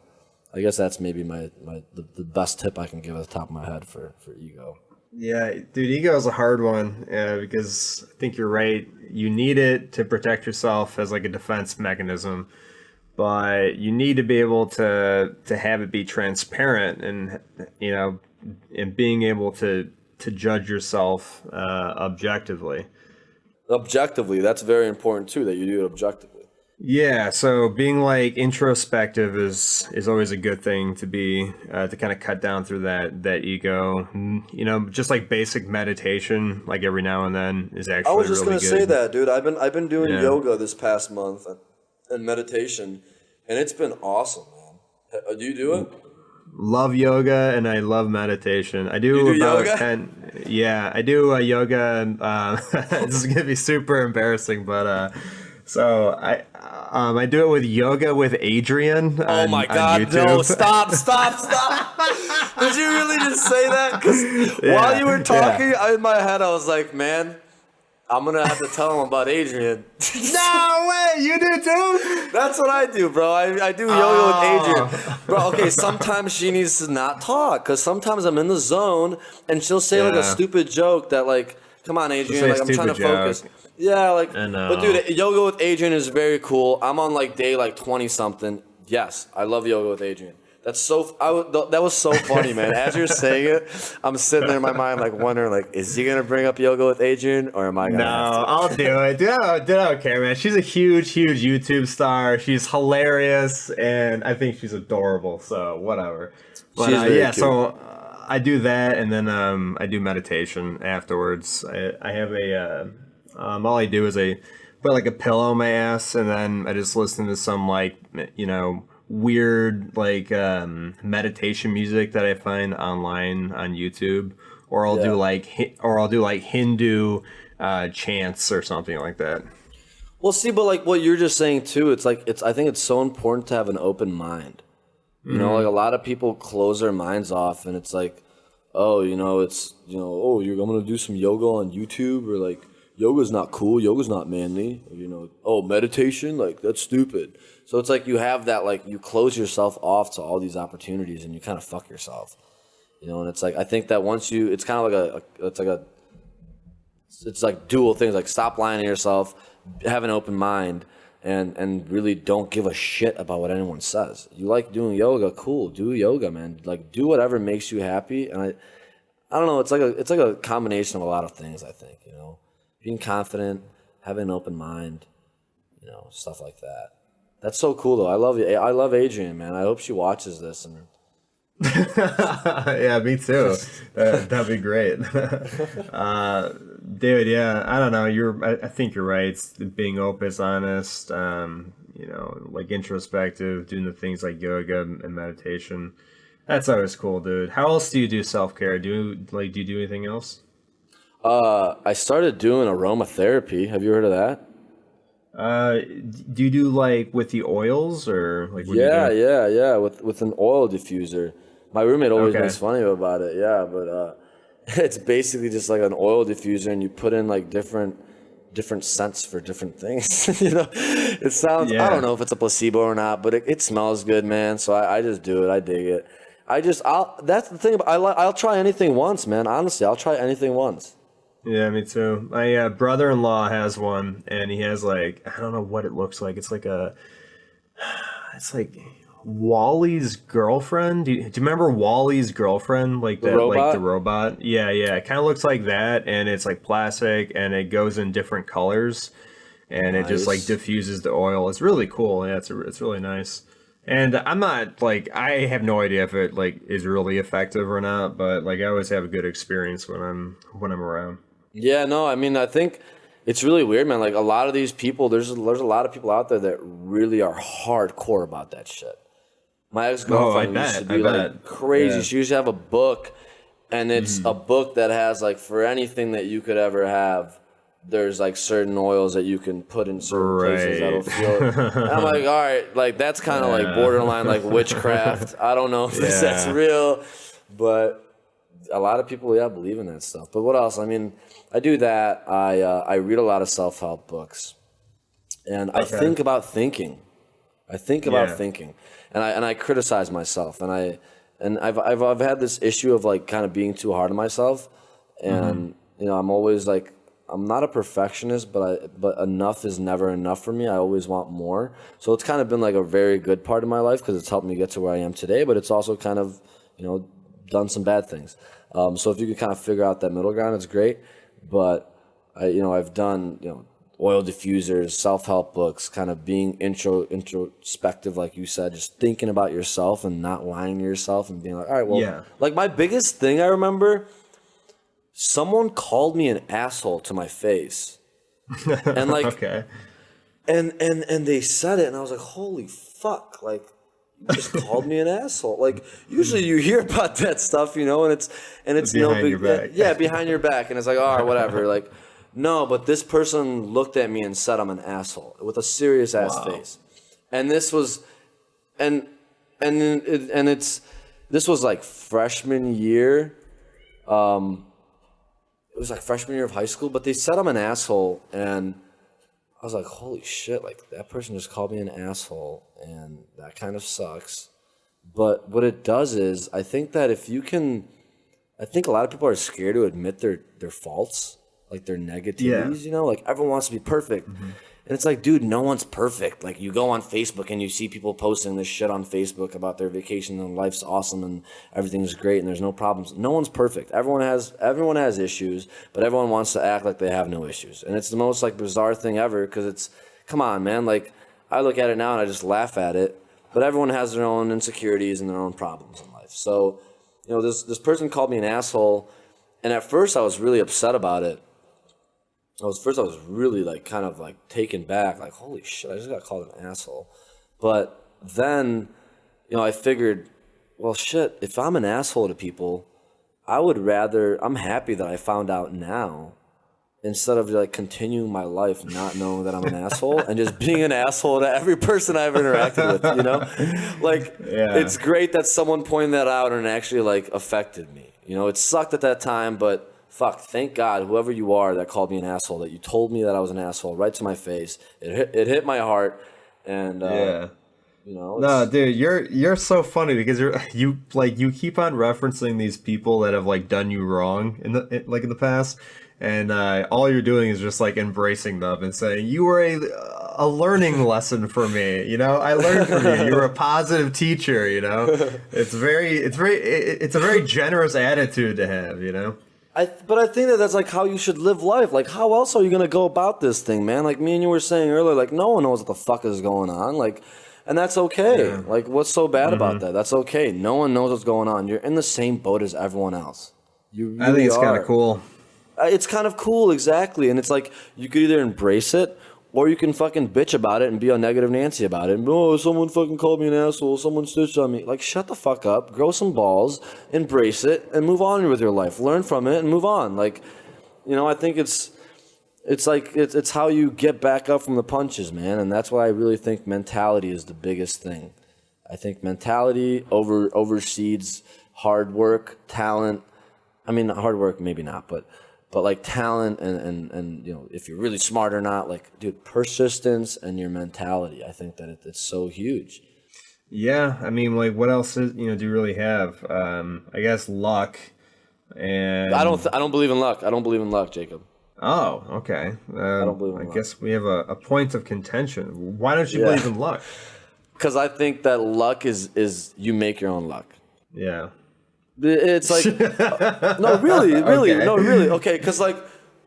guess that's maybe the best tip I can give at the top of my head for ego. Yeah, dude, ego is a hard one because I think you're right. You need it to protect yourself as a defense mechanism, but you need to be able to have it be transparent and, and being able to judge yourself objectively. Objectively, that's very important too, that you do it objectively. Yeah, so being like introspective is always a good thing to be to kind of cut down through that ego. You know, just like basic meditation, like every now and then, is I was actually just really gonna say good. that, dude. I've been doing Yeah, yoga this past month and meditation, and it's been awesome, man. Do you do it? love yoga and I love meditation. I You do do about yoga? 10. Yeah, I do yoga. This is gonna be super embarrassing, but so I do it with Yoga with Adriene Oh my on God, no, YouTube. stop, stop, stop. Did you really just say that? Because while Yeah, you were yeah. talking, in my head, I was like, man, I'm going to have to tell him about Adrian. No way, you do too? That's what I do, bro. I do yoga with Adrian. Oh, Bro, okay, sometimes she needs to not talk because sometimes I'm in the zone and she'll say like a yeah. stupid joke that like, come on, Let's Adrian, say a like I'm trying to stupid focus. joke. Yeah, like, I but know. dude, yoga with Adrian is very cool. I'm on like day like 20 something. Yes, I love yoga with Adrian. That's so. That was so funny, man. As you're saying it, I'm sitting there in my mind, like wondering, like, is he gonna bring up yoga with Adrian, or am I No, gonna have to? I'll do it. Dude, I don't care, man. She's a huge, huge YouTube star. She's hilarious, and I think she's adorable. So whatever. But She's very yeah, cute. so I do that, and then I do meditation afterwards. I have all I do is I put like a pillow on my ass, and then I just listen to some like weird like meditation music that I find online on YouTube, or Yeah. I'll do like Hindu chants or something like that. Well, see, but like what you're just saying too, it's like I think it's so important to have an open mind. You know, like a lot of people close their minds off, and it's like, oh, oh, I'm gonna do some yoga on YouTube, or like yoga's not cool, yoga's not manly, or, oh, meditation, like that's stupid. So it's like you have that, like you close yourself off to all these opportunities, and you kind of fuck yourself. And it's like I think that once it's kind of like it's like dual things, like stop lying to yourself, have an open mind, and really don't give a shit about what anyone says. You like doing yoga, cool, do yoga, man. Like do whatever makes you happy. And I don't know, it's like a combination of a lot of things, I think, being confident, having an open mind, stuff like that. That's so cool though. I love you. I love Adrienne, man. I hope she watches this and Yeah, me too. That'd be great. Dude, yeah, I don't know. I think you're right. It's being open, honest, like introspective, doing the things like yoga and meditation. That's always cool, dude. How else do you do self-care? Do you do anything else? I started doing aromatherapy. Have you heard of that? Do you do like with the oils or like what do you Yeah, do? yeah. With an oil diffuser. My roommate always Okay. makes fun of me about it. Yeah, but it's basically just like an oil diffuser, and you put in like different scents for different things. It sounds. I don't Yeah. know if it's a placebo or not, but it smells good, man. So I just do it. I dig it. I'll. That's the thing. I'll try anything once, man. Honestly, I'll try anything once. Yeah, me too. My brother-in-law has one, and he has like I don't know what it looks like. It's like Wally's girlfriend. Do you remember Wally's girlfriend? Like The that, like the robot. robot. Yeah, yeah. It kind of looks like that, and it's like plastic, and it goes in different colors, and it just like Nice. diffuses the oil. It's really cool. Yeah, it's really nice. And I'm not like I have no idea if it like is really effective or not, but like I always have a good experience when I'm around. Yeah, no, I mean, I think it's really weird, man. Like a lot of these people, there's a lot of people out there that really are hardcore about that shit. My ex Oh, I girlfriend used to bet. I be bet. like crazy. Yeah. She used to have a book, and it's a book that has like for anything that you could ever have. There's like certain oils that you can put in certain places that'll feel it. And I'm like, all right, like that's kind of like borderline like witchcraft. I don't know if that's Yeah. real, but a lot of people, yeah, believe in that stuff. But what else? I mean, I do that. I read a lot of self-help books, and I Okay. think about thinking. I think about Yeah. thinking, and I criticize myself, and I've had this issue of like kind of being too hard on myself, and I'm always like I'm not a perfectionist, but enough is never enough for me. I always want more, so it's kind of been like a very good part of my life because it's helped me get to where I am today. But it's also kind of done some bad things. So if you could kind of figure out that middle ground, it's great. But I've done oil diffusers, self-help books, kind of being introspective, like you said, just thinking about yourself and not lying to yourself and being like, all right, well, like my biggest thing I remember, someone called me an asshole to my face. And like, okay. And they said it and I was like, holy fuck, like, you just called me an asshole. Like, usually you hear about that stuff, you know, and it's behind no big, your back. yeah, behind your back. And it's like, oh, whatever. Like, no, but this person looked at me and said I'm an asshole with a serious ass face. And this was, this was like freshman year. It was like freshman year of high school, but they said I'm an asshole. And I was like, holy shit, like that person just called me an asshole. And that kind of sucks. But what it does is, I think that if you can, I think a lot of people are scared to admit their faults. Like their negativities, you know, like everyone wants to be perfect. And it's like, dude, no one's perfect. Like you go on Facebook and you see people posting this shit on Facebook about their vacation and life's awesome and everything's great and there's no problems. No one's perfect. Everyone has issues, but everyone wants to act like they have no issues. And it's the most like bizarre thing ever because it's, come on, man. Like I look at it now and I just laugh at it, but everyone has their own insecurities and their own problems in life. So, you know, this person called me an asshole. And at first I was really upset about it. I was really like kind of like taken back, like holy shit, I just got called an asshole. But then, you know, I figured, well shit, if I'm an asshole to people, I'm happy that I found out now instead of like continuing my life not knowing that I'm an asshole and just being an asshole to every person I've interacted with, you know? Like it's great that someone pointed that out and it actually like affected me. You know, it sucked at that time, but fuck, thank God, whoever you are that called me an asshole, that you told me that I was an asshole right to my face. It hit my heart, and you know. No, dude, you're so funny because you keep on referencing these people that have like done you wrong in the past, and all you're doing is just like embracing them and saying you were a learning lesson for me. You know, I learned from you. You were a positive teacher. You know, it's a very generous attitude to have. You know. But I think that that's like how you should live life. Like, how else are you gonna go about this thing, man? Like me and you were saying earlier, like no one knows what the fuck is going on. Like, and that's okay. Yeah. Like, what's so bad about that? That's okay. No one knows what's going on. You're in the same boat as everyone else. You really I think it's kind of cool. It's kind of cool, exactly. And it's like you could either embrace it or you can fucking bitch about it and be a negative Nancy about it. Oh, someone fucking called me an asshole. Someone snitched on me. Like, shut the fuck up. Grow some balls. Embrace it and move on with your life. Learn from it and move on. Like, you know, I think it's how you get back up from the punches, man. And that's why I really think mentality is the biggest thing. I think mentality oversees hard work, talent. I mean, hard work, maybe not, but like talent and you know, if you're really smart or not, like, dude, persistence and your mentality. I think that it's so huge. Yeah, I mean, like, what else do you really have? I guess luck. And I don't believe in luck. I don't believe in luck, Jacob. Oh, okay. I don't believe in luck. I guess we have a point of contention. Why don't you believe in luck? Because I think that luck is you make your own luck. Yeah. It's like, no, really, okay. No, really. Okay, because like,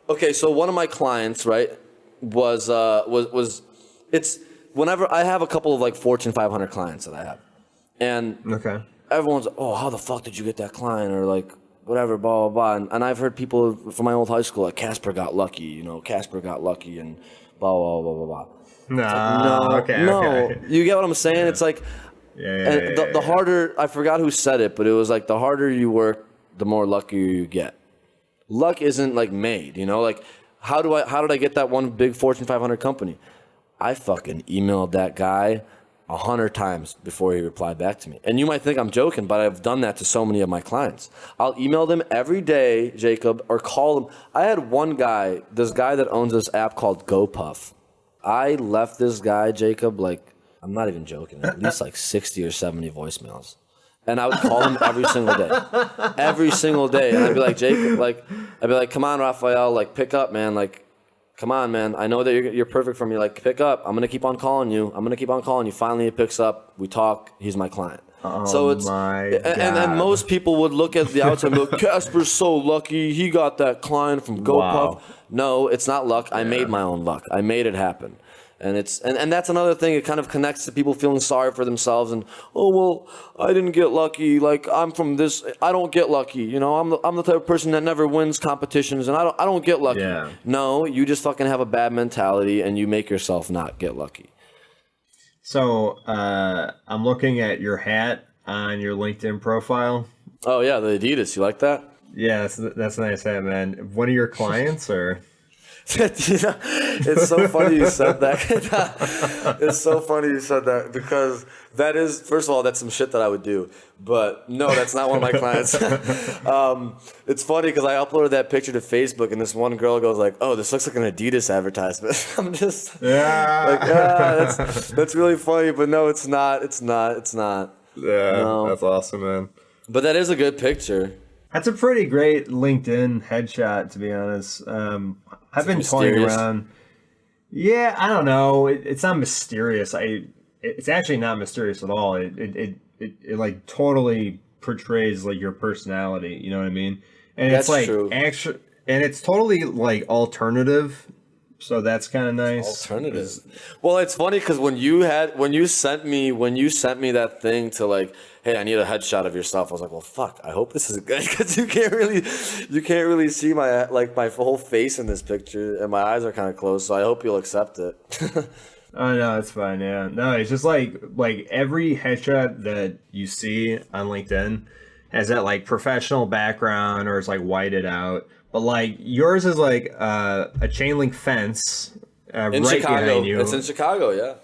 okay, so one of my clients, right, was it's whenever I have a couple of like Fortune 500 clients that I have. And everyone's, oh, how the fuck did you get that client? Or like, whatever, blah, blah, blah. And I've heard people from my old high school, like, Kaspar got lucky, and blah, blah, blah, blah, blah. No. You get what I'm saying? Yeah. It's like, the harder, I forgot who said it, but it was like the harder you work, the more luckier you get. Luck isn't like made, you know? Like, how did I get that one big Fortune 500 company? I fucking emailed that guy 100 times before he replied back to me. And you might think I'm joking, but I've done that to so many of my clients. I'll email them every day, Jacob, or call them. I had one guy, this guy that owns this app called GoPuff. I left this guy, Jacob, like, I'm not even joking, at least like 60 or 70 voicemails. And I would call him every single day. Every single day. And I'd be like, Jacob, like, I'd be like, come on, Raphael, like, pick up, man. Like, come on, man. I know that you're perfect for me. Like, pick up. I'm going to keep on calling you. Finally, he picks up. We talk. He's my client. So it's and most people would look at the outside and be like, Casper's so lucky. He got that client from GoPuff. Wow. No, it's not luck. I made my own luck. I made it happen. And it's and that's another thing. It kind of connects to people feeling sorry for themselves and, oh well, I didn't get lucky. Like I'm from this, I don't get lucky. You know, I'm the type of person that never wins competitions, and I don't get lucky. Yeah. No, you just fucking have a bad mentality, and you make yourself not get lucky. So I'm looking at your hat on your LinkedIn profile. Oh yeah, the Adidas. You like that? Yeah, that's a nice hat, man. One of your clients, or? It's so funny you said that. It's so funny you said that because that is, first of all, that's some shit that I would do. But no, that's not one of my clients. It's funny because I uploaded that picture to Facebook and this one girl goes like, "Oh, this looks like an Adidas advertisement." I'm just that's really funny, but no, it's not. It's not. Yeah, no. That's awesome, man. But that is a good picture. That's a pretty great LinkedIn headshot, to be honest. I've been toying around. Yeah, I don't know. It's not mysterious. It's actually not mysterious at all. It like totally portrays like your personality. You know what I mean? And that's it's like true. actually, and it's totally like alternative. So that's kind of nice. Alternative. Well, it's funny because when you sent me that thing to like, hey, I need a headshot of yourself. I was like, well, fuck. I hope this is good because you can't really see my whole face in this picture, and my eyes are kind of closed. So I hope you'll accept it. Oh no, it's fine. Yeah, no, it's just like every headshot that you see on LinkedIn has that like professional background or it's like whited out. But like yours is like a chain link fence in right Chicago. behind you. It's in Chicago, yeah.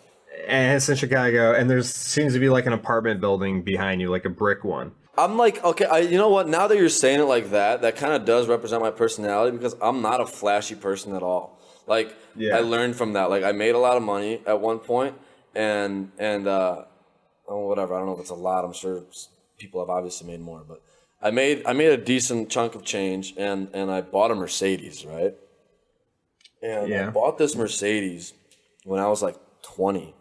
And it's in Chicago, and there seems to be like an apartment building behind you, like a brick one. I'm like, okay, you know what? Now that you're saying it like that, that kind of does represent my personality because I'm not a flashy person at all. Like, I learned from that. Like, I made a lot of money at one point, and whatever. I don't know if it's a lot. I'm sure people have obviously made more, but I made a decent chunk of change, and I bought a Mercedes, right? And I bought this Mercedes when I was like 20.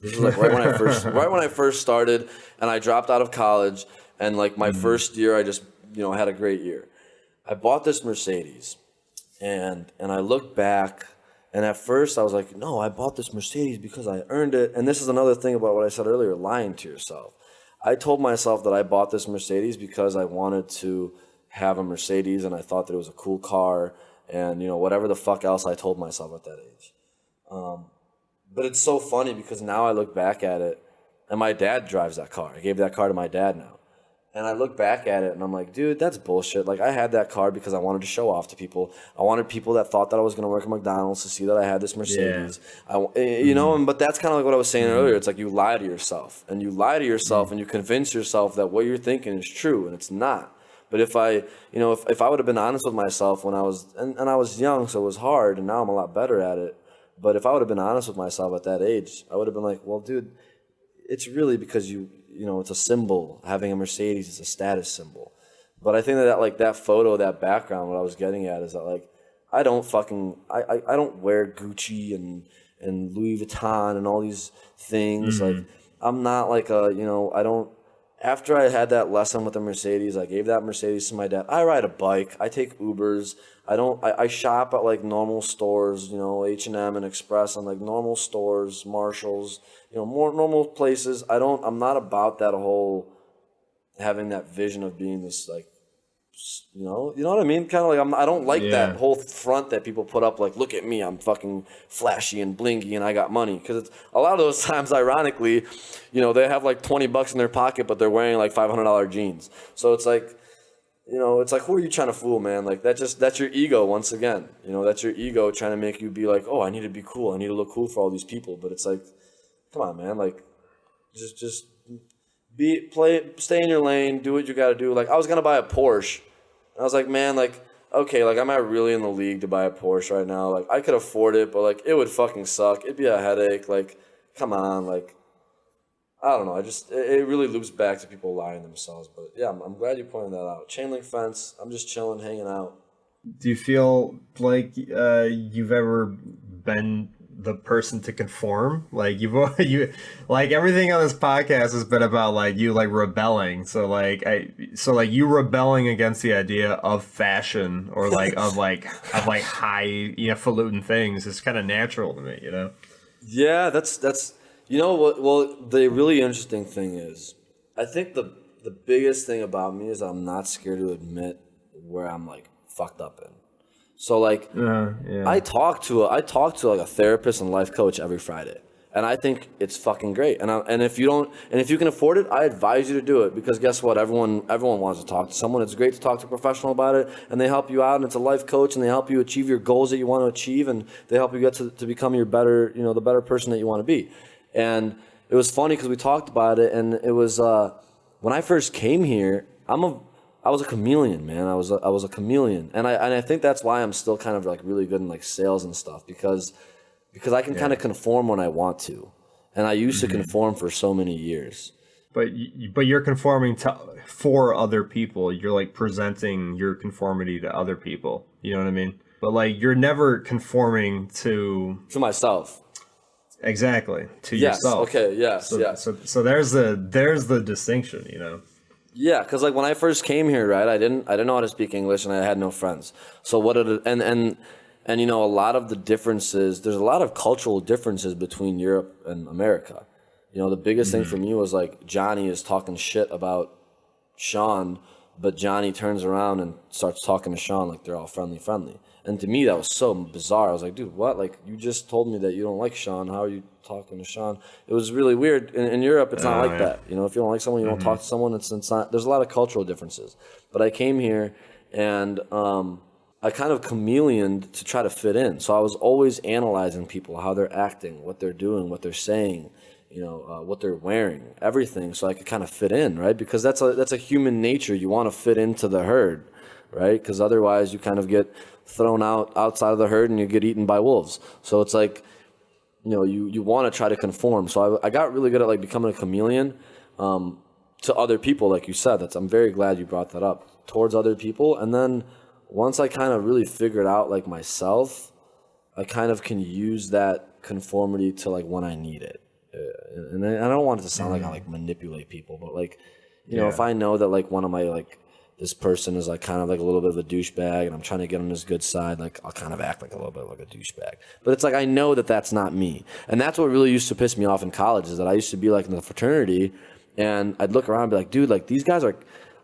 This was like right when I first started, and I dropped out of college, and like my first year, I just had a great year. I bought this Mercedes, and I look back, and at first I was like, no, I bought this Mercedes because I earned it. And this is another thing about what I said earlier, lying to yourself. I told myself that I bought this Mercedes because I wanted to have a Mercedes, and I thought that it was a cool car, and whatever the fuck else I told myself at that age. But it's so funny because now I look back at it, and my dad drives that car. I gave that car to my dad now. And I look back at it, and I'm like, dude, that's bullshit. Like, I had that car because I wanted to show off to people. I wanted people that thought that I was going to work at McDonald's to see that I had this Mercedes. Yeah. But that's kind of like what I was saying earlier. It's like you lie to yourself. And you lie to yourself, and you convince yourself that what you're thinking is true, and it's not. But if I would have been honest with myself when I was, and I was young, so it was hard, and now I'm a lot better at it. But if I would have been honest with myself at that age, I would have been like, well, dude, it's really because it's a symbol. Having a Mercedes is a status symbol. But I think that photo, that background, what I was getting at is that like, I don't wear Gucci and Louis Vuitton and all these things. Like, I'm not like after I had that lesson with the Mercedes, I gave that Mercedes to my dad. I ride a bike. I take Ubers. I shop at like normal stores, H&M and Express, and like normal stores, Marshalls, more normal places. I'm not about that whole having that vision of being this like, you know what I mean? Kind of like I don't like that whole front that people put up. Like, look at me, I'm fucking flashy and blingy, and I got money. Because a lot of those times, ironically, they have like $20 in their pocket, but they're wearing like $500 jeans. So it's like, it's like, who are you trying to fool, man? Like that's your ego once again. That's your ego trying to make you be like, oh, I need to be cool. I need to look cool for all these people. But it's like, come on, man. Like, just stay in your lane, do what you got to do. Like, I was gonna buy a Porsche. I was like, man, like, okay, like, am I really in the league to buy a Porsche right now? Like, I could afford it, but, like, it would fucking suck. It'd be a headache. Like, come on. Like, I don't know. It really loops back to people lying themselves. But, yeah, I'm glad you pointed that out. Chain link fence. I'm just chilling, hanging out. Do you feel like you've ever been, the person to conform. Like you like everything on this podcast has been about like you like rebelling. So like you rebelling against the idea of fashion or like of high falutin things is kind of natural to me, you know. Yeah, that's you know what. Well, the really interesting thing is, I think the biggest thing about me is I'm not scared to admit where I'm like fucked up in. So like, I talk to like a therapist and life coach every Friday, and I think it's fucking great. And if you can afford it, I advise you to do it, because guess what? Everyone wants to talk to someone. It's great to talk to a professional about it, and they help you out. And it's a life coach, and they help you achieve your goals that you want to achieve, and they help you get to become your better, the better person that you want to be. And it was funny because we talked about it, and it was when I first came here, I was a chameleon, man. I was a chameleon, and I think that's why I'm still kind of like really good in like sales and stuff, because I can kind of conform when I want to, and I used to conform for so many years. But you're conforming for other people. You're like presenting your conformity to other people. You know what I mean? But like you're never conforming to myself. Exactly, to yourself. Okay. Yes. So there's the distinction, you know. Yeah, because like when I first came here, right, I didn't know how to speak English, and I had no friends. So and a lot of the differences, there's a lot of cultural differences between Europe and America. The biggest thing for me was like Johnny is talking shit about Sean, but Johnny turns around and starts talking to Sean like they're all friendly. And to me, that was so bizarre. I was like, dude, what? Like, you just told me that you don't like Sean. How are you talking to Sean? It was really weird. In Europe, it's not like that. If you don't like someone, you don't talk to someone. It's not. There's a lot of cultural differences. But I came here, and I kind of chameleoned to try to fit in. So I was always analyzing people, how they're acting, what they're doing, what they're saying, what they're wearing, everything, so I could kind of fit in, right? Because that's a human nature. You want to fit into the herd, right? Because otherwise, you kind of get thrown outside of the herd and you get eaten by wolves. So it's like, you want to try to conform. So I got really good at like becoming a chameleon to other people, like you said. I'm very glad you brought that up, towards other people. And then once I kind of really figured out like myself, I kind of can use that conformity to like when I need it. And I don't want it to sound like I like manipulate people, but like, if I know that like one of my like, this person is like kind of like a little bit of a douchebag, and I'm trying to get on his good side, like I'll kind of act like a little bit like a douchebag. But it's like I know that that's not me. And that's what really used to piss me off in college, is that I used to be like in the fraternity, and I'd look around and be like, dude, like these guys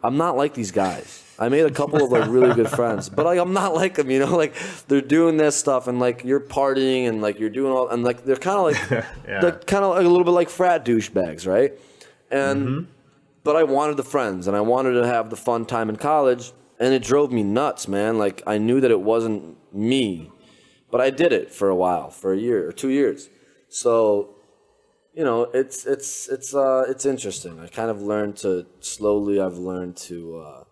I'm not like these guys. I made a couple of like really good friends, but like I'm not like them, like they're doing this stuff, and like you're partying, and like you're doing all, and like they're kind of like, they're kind of like a little bit like frat douchebags, right? And but I wanted the friends, and I wanted to have the fun time in college, and it drove me nuts, man. Like I knew that it wasn't me, but I did it for a while, for a year or 2 years. So, it's interesting. I kind of learned to slowly. I've learned to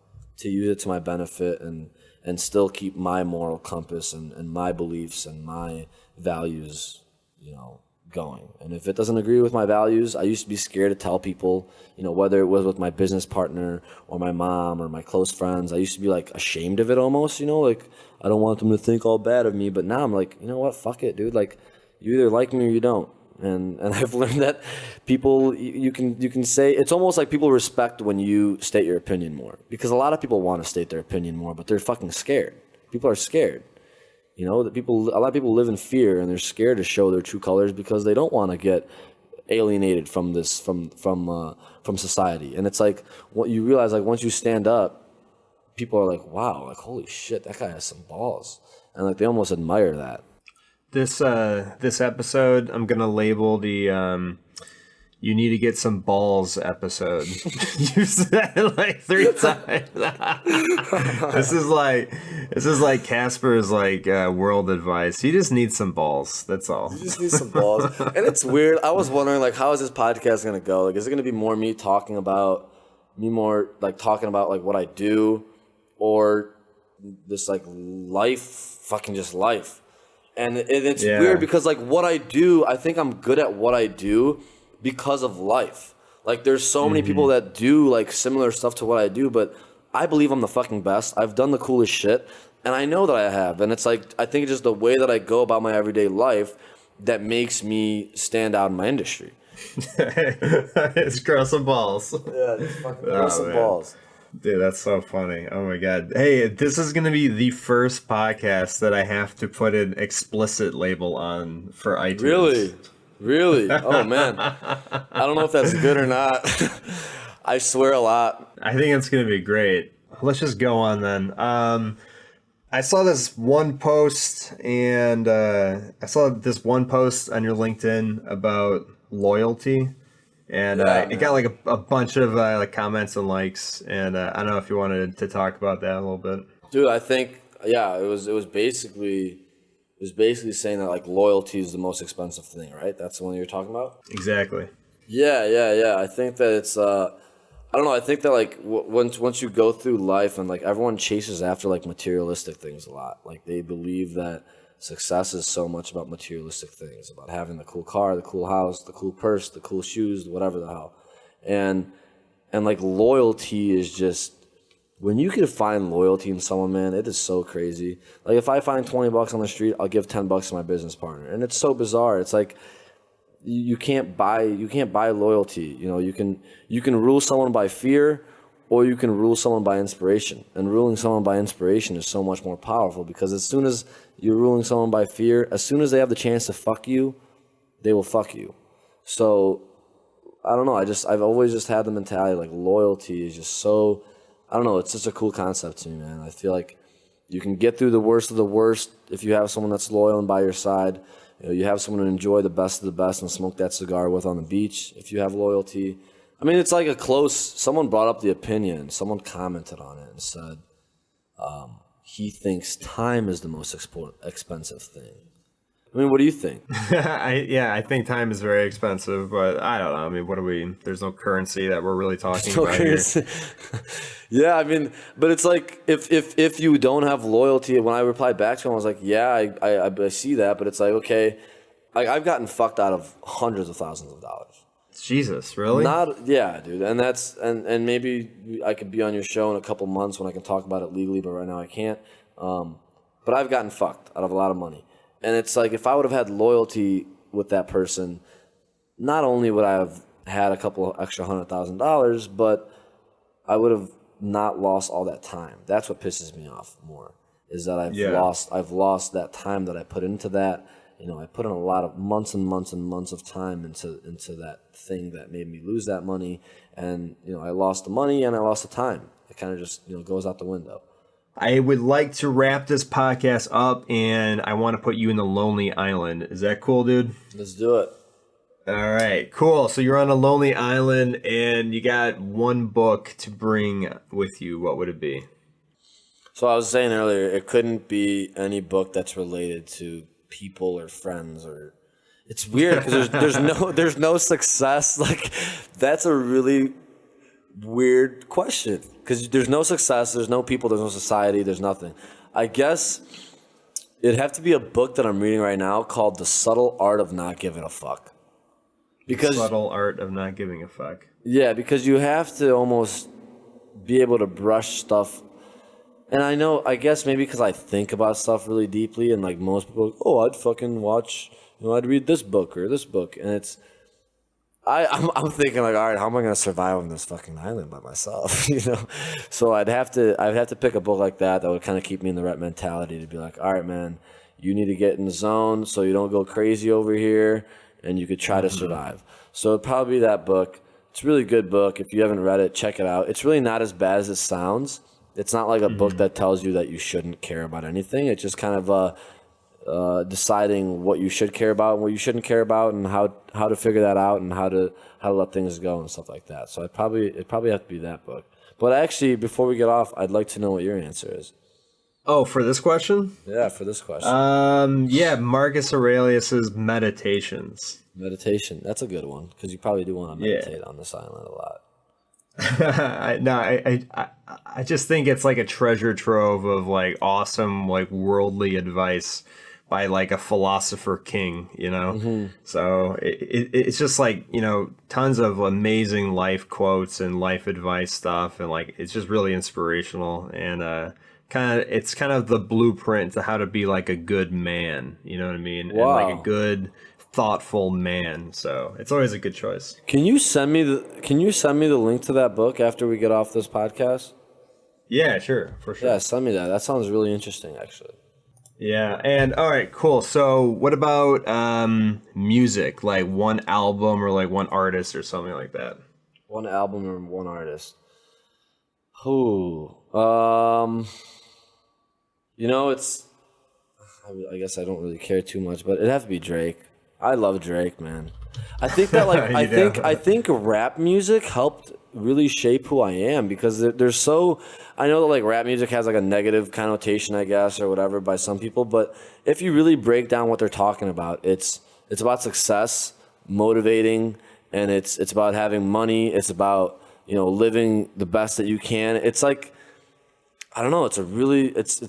use it to my benefit, and still keep my moral compass and my beliefs and my values, going. And if it doesn't agree with my values, I used to be scared to tell people, whether it was with my business partner or my mom or my close friends. I used to be like ashamed of it almost, like I don't want them to think all bad of me. But now I'm like, you know what, fuck it, dude. Like you either like me or you don't. And I've learned that people, you can say, it's almost like people respect when you state your opinion more, because a lot of people want to state their opinion more, but they're fucking scared. People are scared. A lot of people live in fear, and they're scared to show their true colors because they don't want to get alienated from society. And it's like what you realize, like once you stand up, people are like, wow, like holy shit, that guy has some balls, and like they almost admire that. This episode, I'm gonna label the you need to get some balls episode. You said it like 3 times. This is like Casper's like world advice. He just needs some balls. That's all. You just need some balls. And it's weird. I was wondering, like, how is this podcast gonna go? Like, is it gonna be more me talking about like what I do, or this like life, fucking just life? And it's weird because like what I do, I think I'm good at what I do because of life. Like there's so many people that do like similar stuff to what I do, but I believe I'm the fucking best. I've done the coolest shit, and I know that I have. And it's like, I think it's just the way that I go about my everyday life that makes me stand out in my industry. It's grow some balls. Yeah, just fucking grow some balls. Dude, that's so funny. Oh my god. Hey, this is gonna be the first podcast that I have to put an explicit label on for iTunes. Really? Oh man. I don't know if that's good or not. I swear a lot. I think it's gonna be great. Let's just go on then. I saw this one post on your LinkedIn about loyalty. And it got like a bunch of like comments and likes, and I don't know if you wanted to talk about that a little bit. Dude, I think it was basically saying that like loyalty is the most expensive thing, right? That's the one you're talking about? Exactly. Yeah. I think that it's I don't know. I think that like once you go through life and like everyone chases after like materialistic things a lot. Like they believe that success is so much about materialistic things, about having the cool car, the cool house, the cool purse, the cool shoes, whatever the hell. And like loyalty is just, when you can find loyalty in someone, man, it is so crazy. Like if I find $20 on the street, I'll give $10 to my business partner. And it's so bizarre. It's like you can't buy loyalty. You know, you can rule someone by fear, or you can rule someone by inspiration. And ruling someone by inspiration is so much more powerful, because as soon as you're ruling someone by fear, as soon as they have the chance to fuck you, they will fuck you. So, I don't know. I've always just had the mentality like loyalty is just so, I don't know. It's just a cool concept to me, man. I feel like you can get through the worst of the worst if you have someone that's loyal and by your side. You know, you have someone to enjoy the best of the best and smoke that cigar with on the beach if you have loyalty. I mean, it's like someone brought up the opinion, someone commented on it and said, he thinks time is the most expensive thing. I mean, what do you think? I think time is very expensive, but I don't know. I mean, there's no currency that we're really talking about here. Yeah, I mean, but it's like, if you don't have loyalty, when I replied back to him, I was like, yeah, I see that, but it's like, okay, I've gotten fucked out of hundreds of thousands of dollars. Jesus, really? Yeah, dude. And that's and maybe I could be on your show in a couple months when I can talk about it legally, but right now I can't. But I've gotten fucked out of a lot of money. And it's like, if I would have had loyalty with that person, not only would I have had a couple of extra $100,000, but I would have not lost all that time. That's what pisses me off more, is that I've lost that time that I put into that. You know, I put in a lot of months and months and months of time into that thing that made me lose that money. And, you know, I lost the money and I lost the time. It kind of just, you know, goes out the window. I would like to wrap this podcast up, and I want to put you in the Lonely Island. Is that cool, dude? Let's do it. All right, cool. So you're on a lonely island, and you got one book to bring with you. What would it be? So I was saying earlier, it couldn't be any book that's related to people or friends, or it's weird because there's no success. Like, that's a really weird question, because there's no success, there's no people, there's no society, there's nothing. I guess it'd have to be a book that I'm reading right now called The Subtle Art of Not Giving a Fuck. Because Subtle Art of Not Giving a Fuck. Yeah, because you have to almost be able to brush stuff. And I guess maybe because I think about stuff really deeply, and like most people, I'd fucking watch, I'd read this book or this book, and it's, I'm thinking like, all right, how am I gonna survive on this fucking island by myself? So I'd have to pick a book like that would kind of keep me in the right mentality to be like, all right, man, you need to get in the zone so you don't go crazy over here, and you could try to survive. So it'd probably be that book. It's a really good book. If you haven't read it, check it out. It's really not as bad as it sounds. It's not like a book that tells you that you shouldn't care about anything. It's just kind of deciding what you should care about and what you shouldn't care about, and how to figure that out, and how to let things go and stuff like that. So it'd probably have to be that book. But actually, before we get off, I'd like to know what your answer is. Oh, for this question? Yeah, for this question. Marcus Aurelius's Meditations. Meditation. That's a good one, because you probably do want to meditate on this island a lot. I just think it's like a treasure trove of like awesome, like worldly advice by like a philosopher king, So it's just like, tons of amazing life quotes and life advice stuff, and like it's just really inspirational. And it's kind of the blueprint to how to be like a good man. You know what I mean? Wow. And like a good, thoughtful man. So it's always a good choice. Can you send me the link to that book after we get off this podcast? Yeah, sure, for sure. Yeah, send me that. That sounds really interesting, actually. Yeah, and all right, cool. So what about music? Like one album or like one artist or something like that? One album or one artist? Who? It's. I guess I don't really care too much, but it'd have to be Drake. I love Drake, man. I think that I think rap music helped really shape who I am because there's so. I know that like rap music has like a negative connotation, I guess, or whatever by some people, but if you really break down what they're talking about, it's about success, motivating, and it's about having money. It's about living the best that you can. It's like. I don't know. It's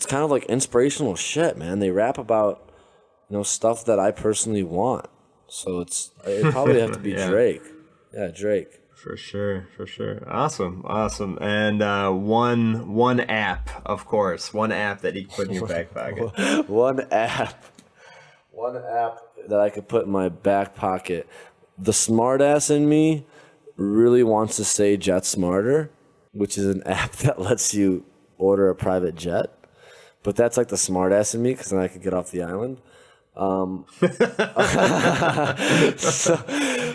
kind of like inspirational shit, man. They rap about, stuff that I personally want. So it probably have to be Drake. Yeah, Drake. For sure. Awesome. And one app, of course. One app that you put in your back pocket. One app that I could put in my back pocket. The smartass in me really wants to say Jet Smarter, which is an app that lets you order a private jet, but that's like the smartass in me because then I could get off the island.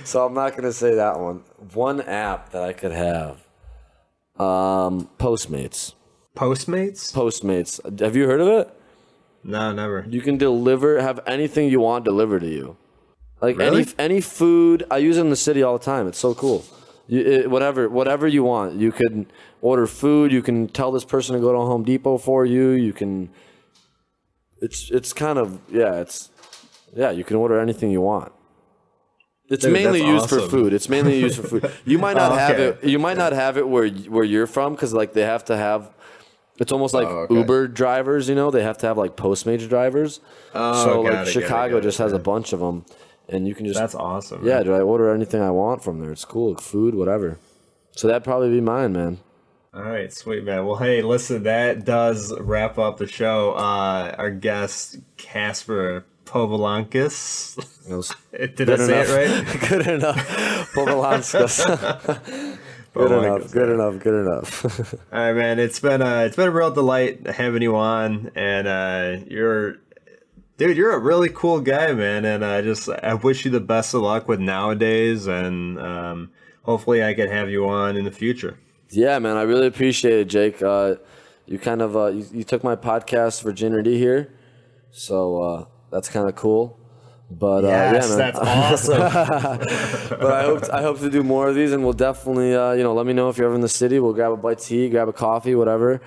So I'm not gonna say that one. One app that I could have, Postmates. Have you heard of it? No, never. You can have anything you want delivered to you, like really? any food. I use it in the city all the time. It's so cool. Whatever you want, you can order food. You can tell this person to go to Home Depot for you. You can. It's kind of you can order anything you want. It's mainly used for food. It's mainly used for food. You might not have it. You might not have it where you're from because like they have to have. It's almost like Uber drivers. They have to have like Postmates drivers. So like Chicago just has a bunch of them. And you can just... That's awesome. Yeah, do I order anything I want from there? It's cool. Food, whatever. So that'd probably be mine, man. All right, sweet, man. Well, hey, listen, that does wrap up the show. Our guest, Kaspar Povilanskas. Did I say it right? Good enough. Povilanskas. Good enough. All right, man. It's been a real delight having you on, and you're a really cool guy, man. And I wish you the best of luck with nowadays, and hopefully I can have you on in the future. Yeah, man. I really appreciate it, Jake. You kind of you took my podcast virginity here, so that's kind of cool. But yes, yeah, man. That's awesome. But I hope to do more of these, and we'll definitely let me know if you're ever in the city. We'll grab a bite to eat, grab a coffee, whatever.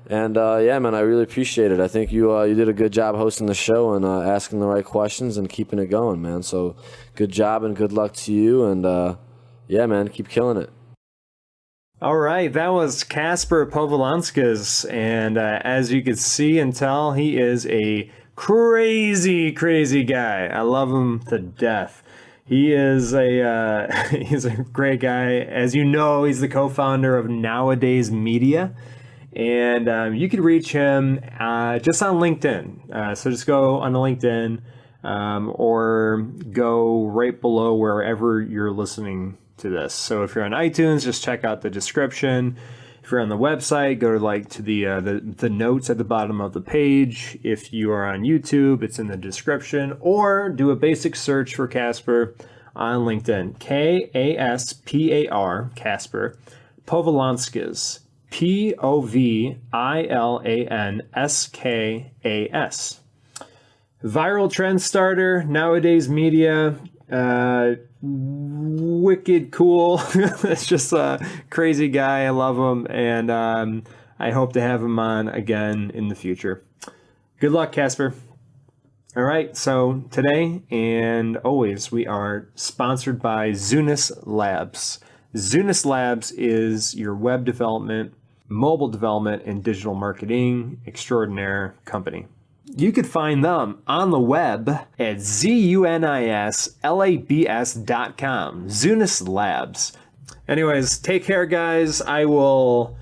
And yeah, man, I really appreciate it. I think you did a good job hosting the show and asking the right questions and keeping it going, man. So good job and good luck to you. And yeah, man, keep killing it. All right, that was Kaspar Povilanskas, and as you can see and tell, he is a crazy guy. I love him to death. He is he's a great guy. As you know, he's the co-founder of Nowadays Media, and you can reach him just on LinkedIn. So just go on LinkedIn or go right below wherever you're listening to this. So if you're on iTunes, just check out the description. If you're on the website, go to the notes at the bottom of the page. If you are on YouTube, it's in the description, or do a basic search for Kaspar on LinkedIn. Kaspar, Kaspar Povilanskas, Povilanskas. Viral trend starter, Nowadays Media. Wicked cool. It's just a crazy guy. I love him, and I hope to have him on again in the future. Good luck, Kaspar. All right, so today and always we are sponsored by Zunis Labs. Zunis Labs is your web development, mobile development, and digital marketing extraordinaire company. You could find them on the web at zunislabs.com. Zunis Labs. Anyways, take care, guys. I will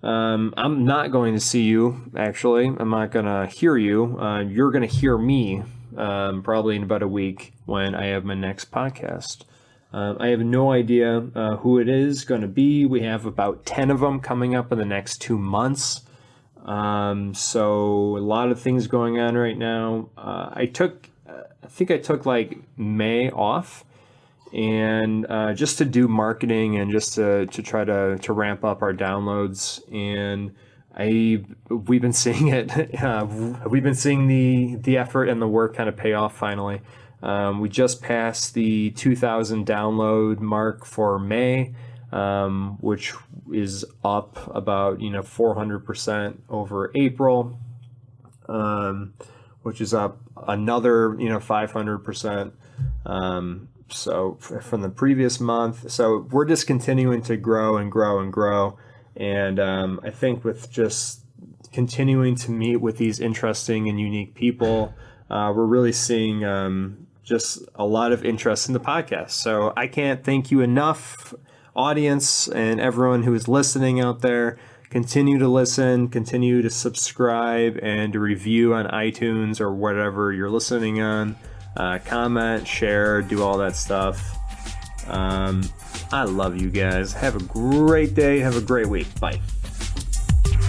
I'm not going to see you, actually. I'm not going to hear you. You're going to hear me probably in about a week when I have my next podcast. I have no idea who it is going to be. We have about 10 of them coming up in the next 2 months. So a lot of things going on right now. I think I took like May off, and just to do marketing and just to try to ramp up our downloads. And we've been seeing it. We've been seeing the effort and the work kind of pay off finally. We just passed the 2,000 download mark for May, which is up about 400% over April, which is up another 500%. So from the previous month. So we're just continuing to grow and grow and grow. And I think with just continuing to meet with these interesting and unique people, we're really seeing just a lot of interest in the podcast. So I can't thank you enough, audience and everyone who is listening out there. Continue to listen, continue to subscribe, and to review on iTunes or whatever you're listening on. Comment, share, do all that stuff. I love you guys. Have a great day. Have a great week. Bye.